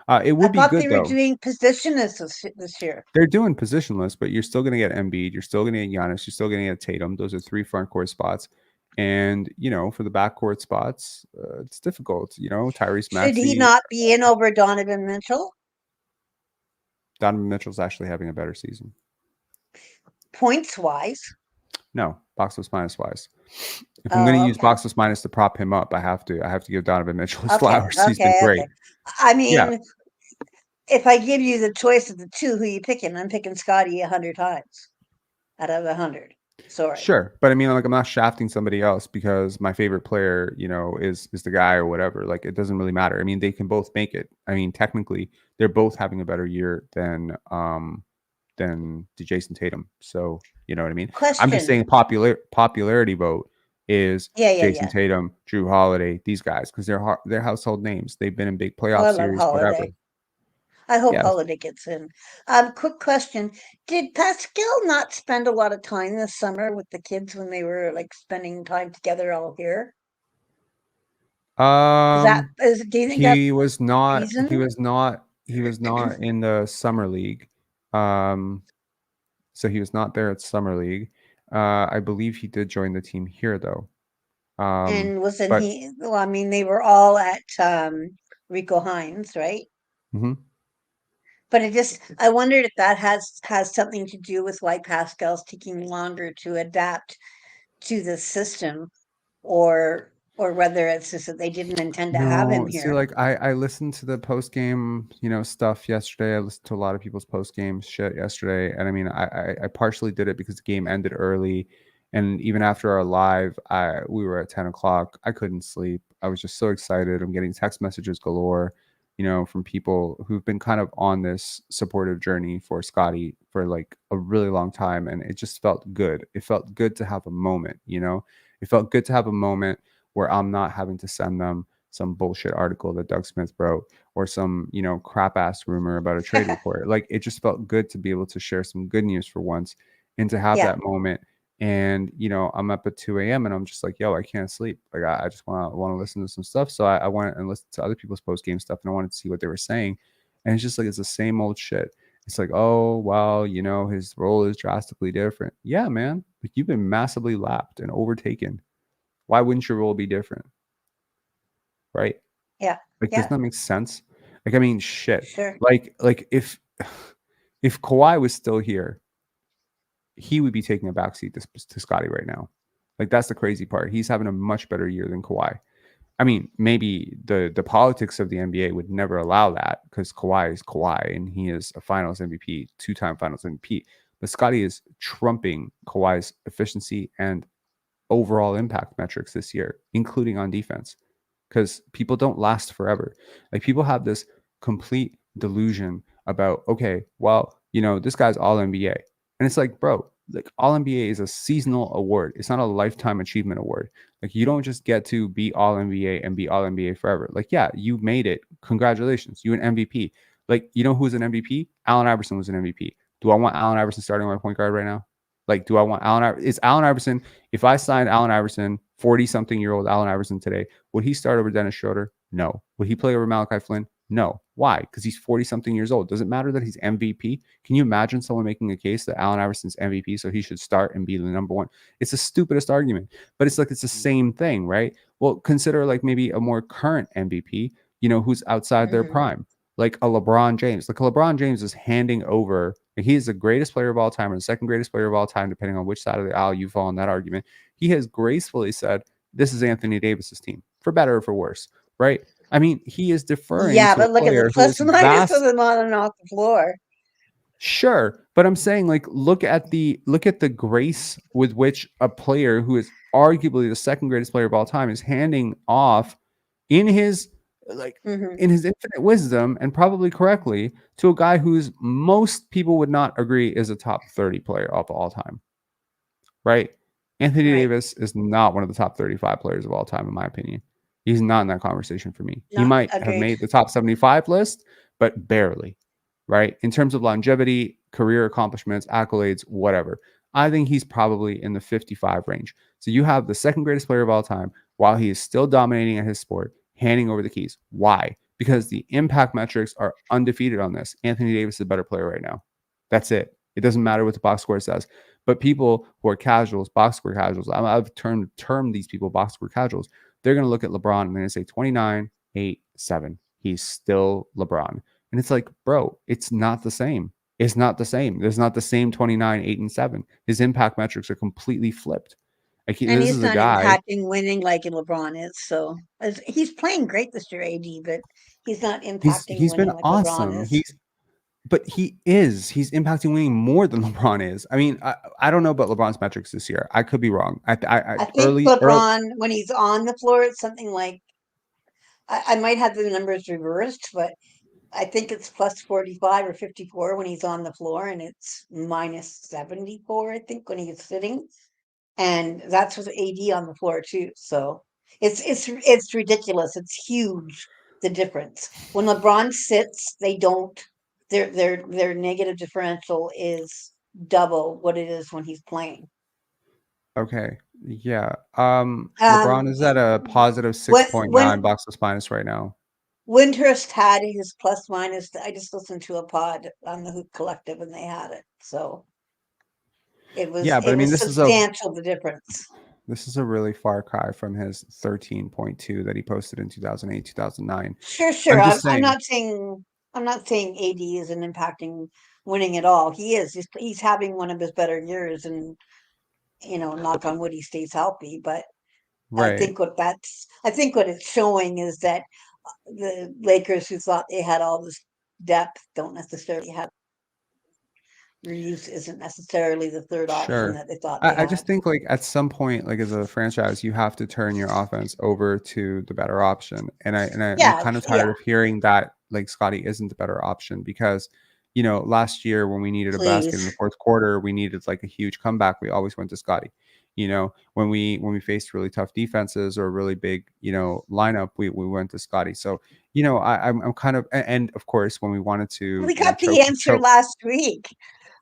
I would be thought they good were though. doing positionless this year. They're doing positionless, but you're still going to get Embiid. You're still going to get Giannis. You're still going to get Tatum. Those are 3 front court spots. And, for the backcourt spots, it's difficult. Tyrese Should he Maxey, not be in over Donovan Mitchell? Donovan Mitchell's actually having a better season. Points wise. No, box plus minus wise. If I'm going to Oh, use okay. box plus minus to prop him up, I have to give Donovan Mitchell his Okay, flowers. He's been great. okay. I Yeah, mean, if I give you the choice of the two, who you picking? I'm picking Scotty 100 times out of 100. Sorry. sure. But I mean, like, I'm not shafting somebody else because my favorite player, is the guy or whatever. Like, it doesn't really matter. I mean, they can both make it. I mean, technically, they're both having a better year than than Jason Tatum. So you know what I mean. I'm just Question. saying popularity vote is Yeah, yeah, Jason yeah. Tatum, Drew Holiday, these guys because they're household names. They've been in big Oh, playoff I love series, whatever. Holiday. I hope Yeah. Holiday gets in. Quick question. Did Pascal not spend a lot of time this summer with the kids when they were like spending time together all here? Do you think that's He was the not. He reason? was not. He was not in the summer league. Um, so he was not there at summer league. I believe he did join the team here though. And wasn't But he, well, I mean, they were all at Rico Hines, right? mhm. But I wondered if that has something to do with why Pascal's taking longer to adapt to the system, or whether it's just that they didn't intend to have him No, see, here. like I listened to the post game, stuff yesterday. I listened to a lot of people's post game shit yesterday, and I mean, I partially did it because the game ended early, and even after our live, we were at 10 o'clock. I couldn't sleep. I was just so excited. I'm getting text messages galore, from people who've been kind of on this supportive journey for Scotty for like a really long time, and it just felt good. It felt good to have a moment. It felt good to have a moment where I'm not having to send them some bullshit article that Doug Smith wrote or some, crap ass rumor about a trade report. Like it just felt good to be able to share some good news for once and to have Yeah, that moment. And, I'm up at 2 a.m. and I'm just like, yo, I can't sleep. Like I just want to listen to some stuff. So I went and listened to other people's post game stuff and I wanted to see what they were saying. And it's just like, it's the same old shit. It's like, oh, well, his role is drastically different. Yeah, man. Like you've been massively lapped and overtaken. Why wouldn't your role be different? Right? yeah, Like, doesn't yeah, that make sense? Like, I mean, shit. sure. Like if Kawhi was still here, he would be taking a backseat to Scotty right now. Like, that's the crazy part. He's having a much better year than Kawhi. I mean, maybe the politics of the NBA would never allow that because Kawhi is Kawhi and he is a Finals MVP, two-time Finals MVP. But Scotty is trumping Kawhi's efficiency and overall impact metrics this year, including on defense, because people don't last forever. Like people have this complete delusion about, okay, well, this guy's all NBA. And it's like, bro, like all NBA is a seasonal award. It's not a lifetime achievement award. Like you don't just get to be all NBA and be all NBA forever. Like, yeah, you made it. Congratulations. You an MVP. Like, who's an MVP? Allen Iverson was an MVP. Do I want Allen Iverson starting my point guard right now? Like, do I want Allen Iverson? Is Allen Iverson, if I signed Allen Iverson, 40-something-year-old Allen Iverson today, would he start over Dennis Schroeder? No. Would he play over Malachi Flynn? No. Why? Because he's 40-something years old. Does it matter that he's MVP? Can you imagine someone making a case that Allen Iverson's MVP, so he should start and be the number one? It's the stupidest argument, but it's like it's the same thing, right? Well, consider like maybe a more current MVP, who's outside their Mhm. prime, like a LeBron James. Like a LeBron James is handing over. Like he is the greatest player of all time or the second greatest player of all time, depending on which side of the aisle you fall in that argument. He has gracefully said, this is Anthony Davis's team, for better or for worse, right? I mean, he is deferring Yeah, to a but look at the player who plus is and minus of vast. them on and off the floor. Sure, but I'm saying like look at the grace with which a player who is arguably the second greatest player of all time is handing off in his Mhm. in his infinite wisdom and probably correctly to a guy who's most people would not agree is a top 30 player of all time. Right? Anthony Right. Davis is not one of the top 35 players of all time, in my opinion. He's not in that conversation for me. He Not might have agreed. made the top 75 list, but barely, right? In terms of longevity, career accomplishments, accolades, whatever. I think he's probably in the 55 range. So you have the second greatest player of all time while he is still dominating at his sport, handing over the keys. Why? Because the impact metrics are undefeated on this. Anthony Davis is a better player right now. That's it. It doesn't matter what the box score says. But people who are casuals, box score casuals, I've termed these people box score casuals. They're going to look at LeBron and they're going to say 29, 8, 7. He's still LeBron. And it's like, bro, it's not the same. It's not the same. There's not the same 29, 8, and 7. His impact metrics are completely flipped. Like And this he's is a not guy. impacting winning like LeBron is. So he's playing great this year, AD, but he's not impacting He's been winning like LeBron awesome. is. But he's impacting winning more than LeBron is. I mean, I don't know about LeBron's metrics this year. I could be wrong. I I think early. LeBron, when he's on the floor, it's something like I might have the numbers reversed, but I think LeBron, when he's on the floor, it's something like 30 points a game. I think it's plus 45 or 54 when he's on the floor, and it's minus 74, I think, when he's sitting. And that's with AD on the floor too. So it's ridiculous. It's huge, the difference. When LeBron sits, they don't their negative differential is double what it is when he's playing. Okay. Yeah. LeBron Um is at a positive when 6.9 when box plus minus right now. Windhurst had his plus minus, I just listened to a pod on the Hoop Collective and they had it. So Yeah, but it I mean was substantial, the difference. this is a really far cry from his 13.2 that he posted in 2008, 2009. Sure, I'm sure. just I'm saying. not saying AD isn't impacting winning at all. He is. He's having one of his better years, and knock on wood, he stays healthy. But Right. I think what it's showing is that the Lakers, who thought they had all this depth, don't necessarily have. Reeves isn't necessarily the third option Sure. that they thought they I had. just think like at some point, like as a franchise, you have to turn your offense over to the better option. I'm Yeah, kind of tired yeah. of hearing that like Scotty isn't the better option because last year when we needed a basket in the Please. fourth quarter, we needed like a huge comeback. We always went to Scotty. When we faced really tough defenses or a really big, lineup, we went to Scotty. So, I'm kind of and of course when we wanted to, We got the answer choke. last week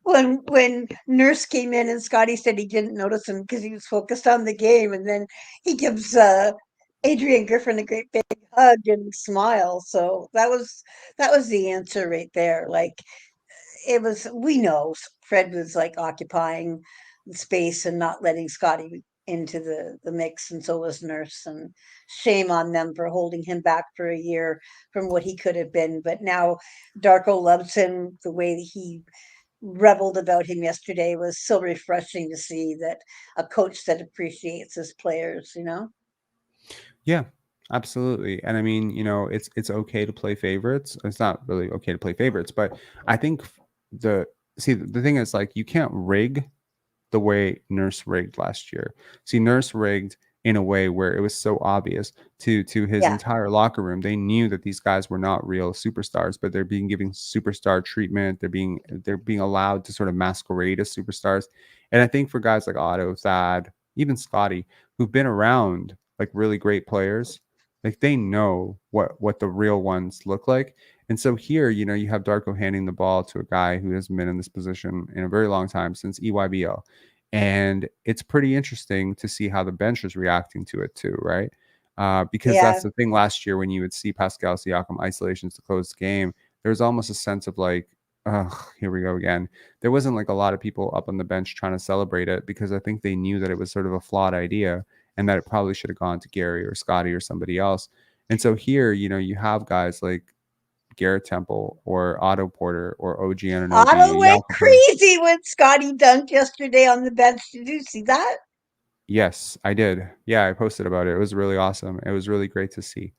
when Nurse came in and Scotty said he didn't notice him because he was focused on the game, and then he gives Adrian Griffin a great big hug and smile. So that was the answer right there. Like it was, we know Fred was like occupying the space and not letting Scotty into the mix, and so was Nurse. And shame on them for holding him back for a year from what he could have been. But now Darko loves him. The way that he reveled about him yesterday was so refreshing to see that a coach that appreciates his players. Yeah, absolutely. And I mean, it's okay to play favorites. It's not really okay to play favorites, but I think the the thing is like you can't rig the way Nurse rigged last year. See, Nurse rigged in a way where it was so obvious to his Yeah, entire locker room. They knew that these guys were not real superstars, but they're being given superstar treatment. They're being allowed to sort of masquerade as superstars. And I think for guys like Otto, Thad, even Scotty, who've been around like really great players, like they know what the real ones look like. And so here, you have Darko handing the ball to a guy who hasn't been in this position in a very long time since EYBL. And it's pretty interesting to see how the bench is reacting to it too, right? Because yeah. that's the thing last year when you would see Pascal Siakam isolations to close the game, there was almost a sense of like, oh, here we go again. There wasn't like a lot of people up on the bench trying to celebrate it because I think they knew that it was sort of a flawed idea and that it probably should have gone to Gary or Scotty or somebody else. And so here, you have guys like Garrett Temple or Otto Porter or OG Otto Anunoby, went Jakob. crazy when Scotty dunked yesterday on the bench. Did you see that? Yes, I did. Yeah, I posted about it. It was really awesome. It was really great to see.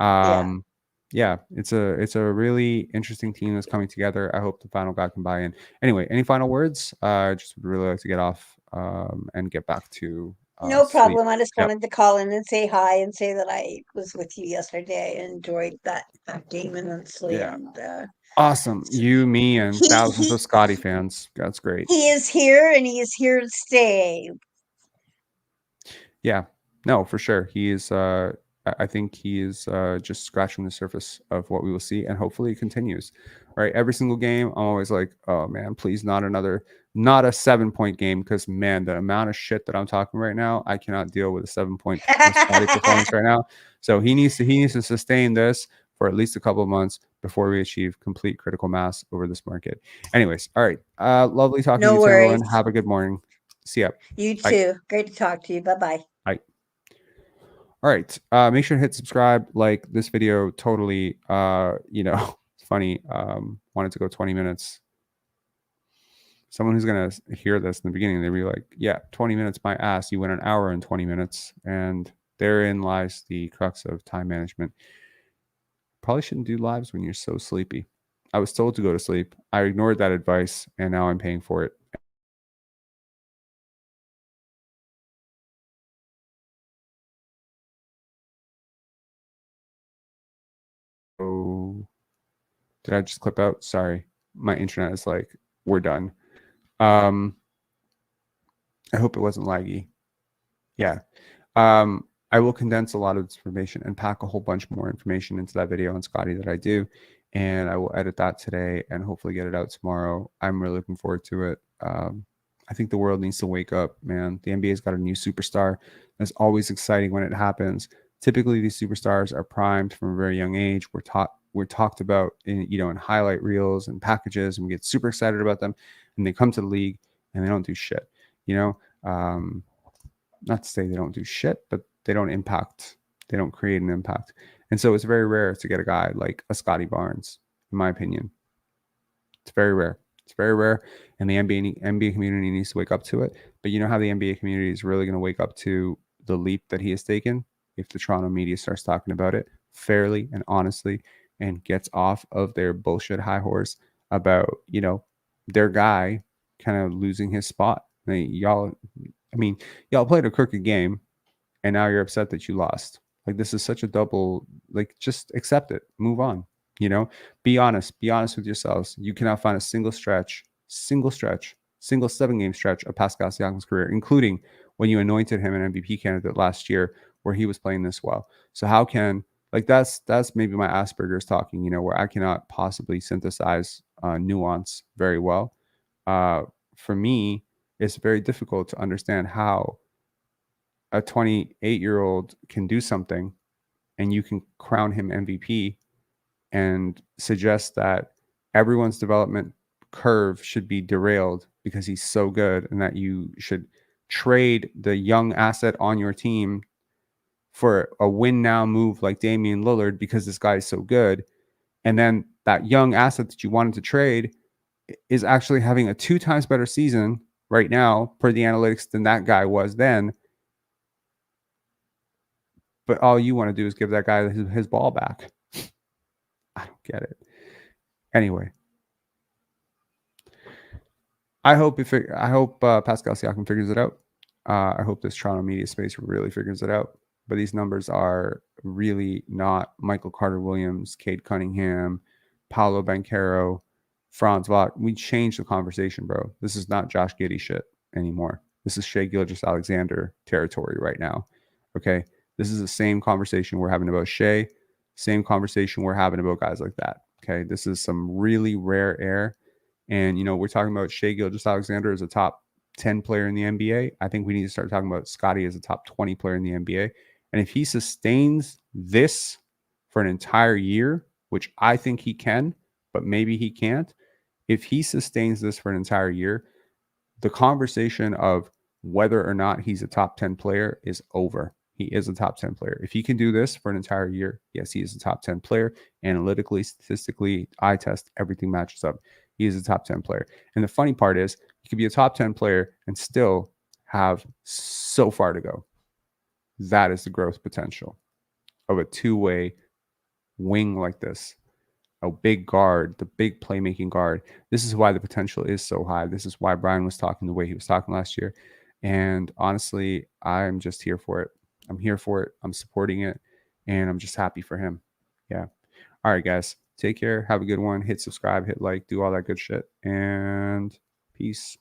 Yeah. Um, yeah, it's a really interesting team that's coming together. I hope the final guy can buy in. Anyway, any final words? I just would really like to get off and get back to No sleep. problem. I just Yep. wanted to call in and say hi and say that I was with you yesterday. I enjoyed that game immensely. Yeah. And Awesome. You, me, and he thousands he of Scotty fans. That's great. he is here and he is here to stay. Yeah, no, for sure. He is. I think he is just scratching the surface of what we will see, and hopefully it continues. Right, every single game, I'm always like, oh man, please not not a 7-point game, because man, the amount of shit that I'm talking right now, I cannot deal with a 7-point Scotty performance right now. So he needs to sustain this for at least a couple of months before we achieve complete critical mass over this market. Anyways, all right, lovely talking to No you, worries. Timberland. Have a good morning. See ya. You Bye. too. Great to talk to you. Bye bye. Bye. All right. Make sure to hit subscribe, like this video. Totally, it's funny. Wanted to go 20 minutes. Someone who's gonna hear this in the beginning, they'd be like, yeah, 20 minutes my ass. You went an hour and 20 minutes. And therein lies the crux of time management. Probably shouldn't do lives when you're so sleepy. I was told to go to sleep. I ignored that advice and now I'm paying for it. Oh. Did I just clip out? Sorry. My internet is like, we're done. I hope it wasn't laggy. Yeah. I will condense a lot of this information and pack a whole bunch more information into that video on Scotty that I do. And I will edit that today and hopefully get it out tomorrow. I'm really looking forward to it. I think the world needs to wake up, man. The NBA's got a new superstar. That's always exciting when it happens. Typically, these superstars are primed from a very young age. We're talked about in highlight reels and packages, and we get super excited about them. And they come to the league and they don't do shit. Not to say they don't do shit, but they don't impact. They don't create an impact. And so it's very rare to get a guy like a Scottie Barnes, in my opinion. It's very rare. It's very rare. And the NBA community needs to wake up to it. But you know how the NBA community is really going to wake up to the leap that he has taken? If the Toronto media starts talking about it fairly and honestly and gets off of their bullshit high horse about, their guy kind of losing his spot. Y'all played a crooked game and now you're upset that you lost. Like, this is such a double, like, just accept it, move on, be honest with yourselves. You cannot find a single 7-game stretch of Pascal Siakam's career, including when you anointed him an MVP candidate last year where he was playing this well. So how can, like, that's maybe my Asperger's talking, where I cannot possibly synthesize nuance very well. For me, it's very difficult to understand how a 28-year-old can do something and you can crown him MVP and suggest that everyone's development curve should be derailed because he's so good, and that you should trade the young asset on your team for a win now move like Damian Lillard because this guy is so good. And then that young asset that you wanted to trade is actually having a 2 times better season right now per the analytics than that guy was then. But all you want to do is give that guy his ball back. I don't get it. Anyway, I hope Pascal Siakam figures it out. I hope this Toronto media space really figures it out. But these numbers are really not Michael Carter-Williams, Cade Cunningham, Paolo Banchero, Franz Wagner. We changed the conversation, bro. This is not Josh Giddey shit anymore. This is Shai Gilgeous-Alexander territory right now. Okay? This is the same conversation we're having about Shai, same conversation we're having about guys like that. Okay? This is some really rare air. And, we're talking about Shai Gilgeous-Alexander as a top 10 player in the NBA. I think we need to start talking about Scotty as a top 20 player in the NBA. And if he sustains this for an entire year, which I think he can, but maybe he can't, if he sustains this for an entire year, the conversation of whether or not he's a top 10 player is over. He is a top 10 player. If he can do this for an entire year, yes, he is a top 10 player. Analytically, statistically, eye test, everything matches up. He is a top 10 player. And the funny part is, he could be a top 10 player and still have so far to go. That is the growth potential of a two-way wing like this. A big guard, the big playmaking guard. This is why the potential is so high. This is why Brian was talking the way he was talking last year. And honestly, I'm just here for it. I'm here for it. I'm supporting it. And I'm just happy for him. Yeah. All right, guys. Take care. Have a good one. Hit subscribe, hit like, do all that good shit. And peace.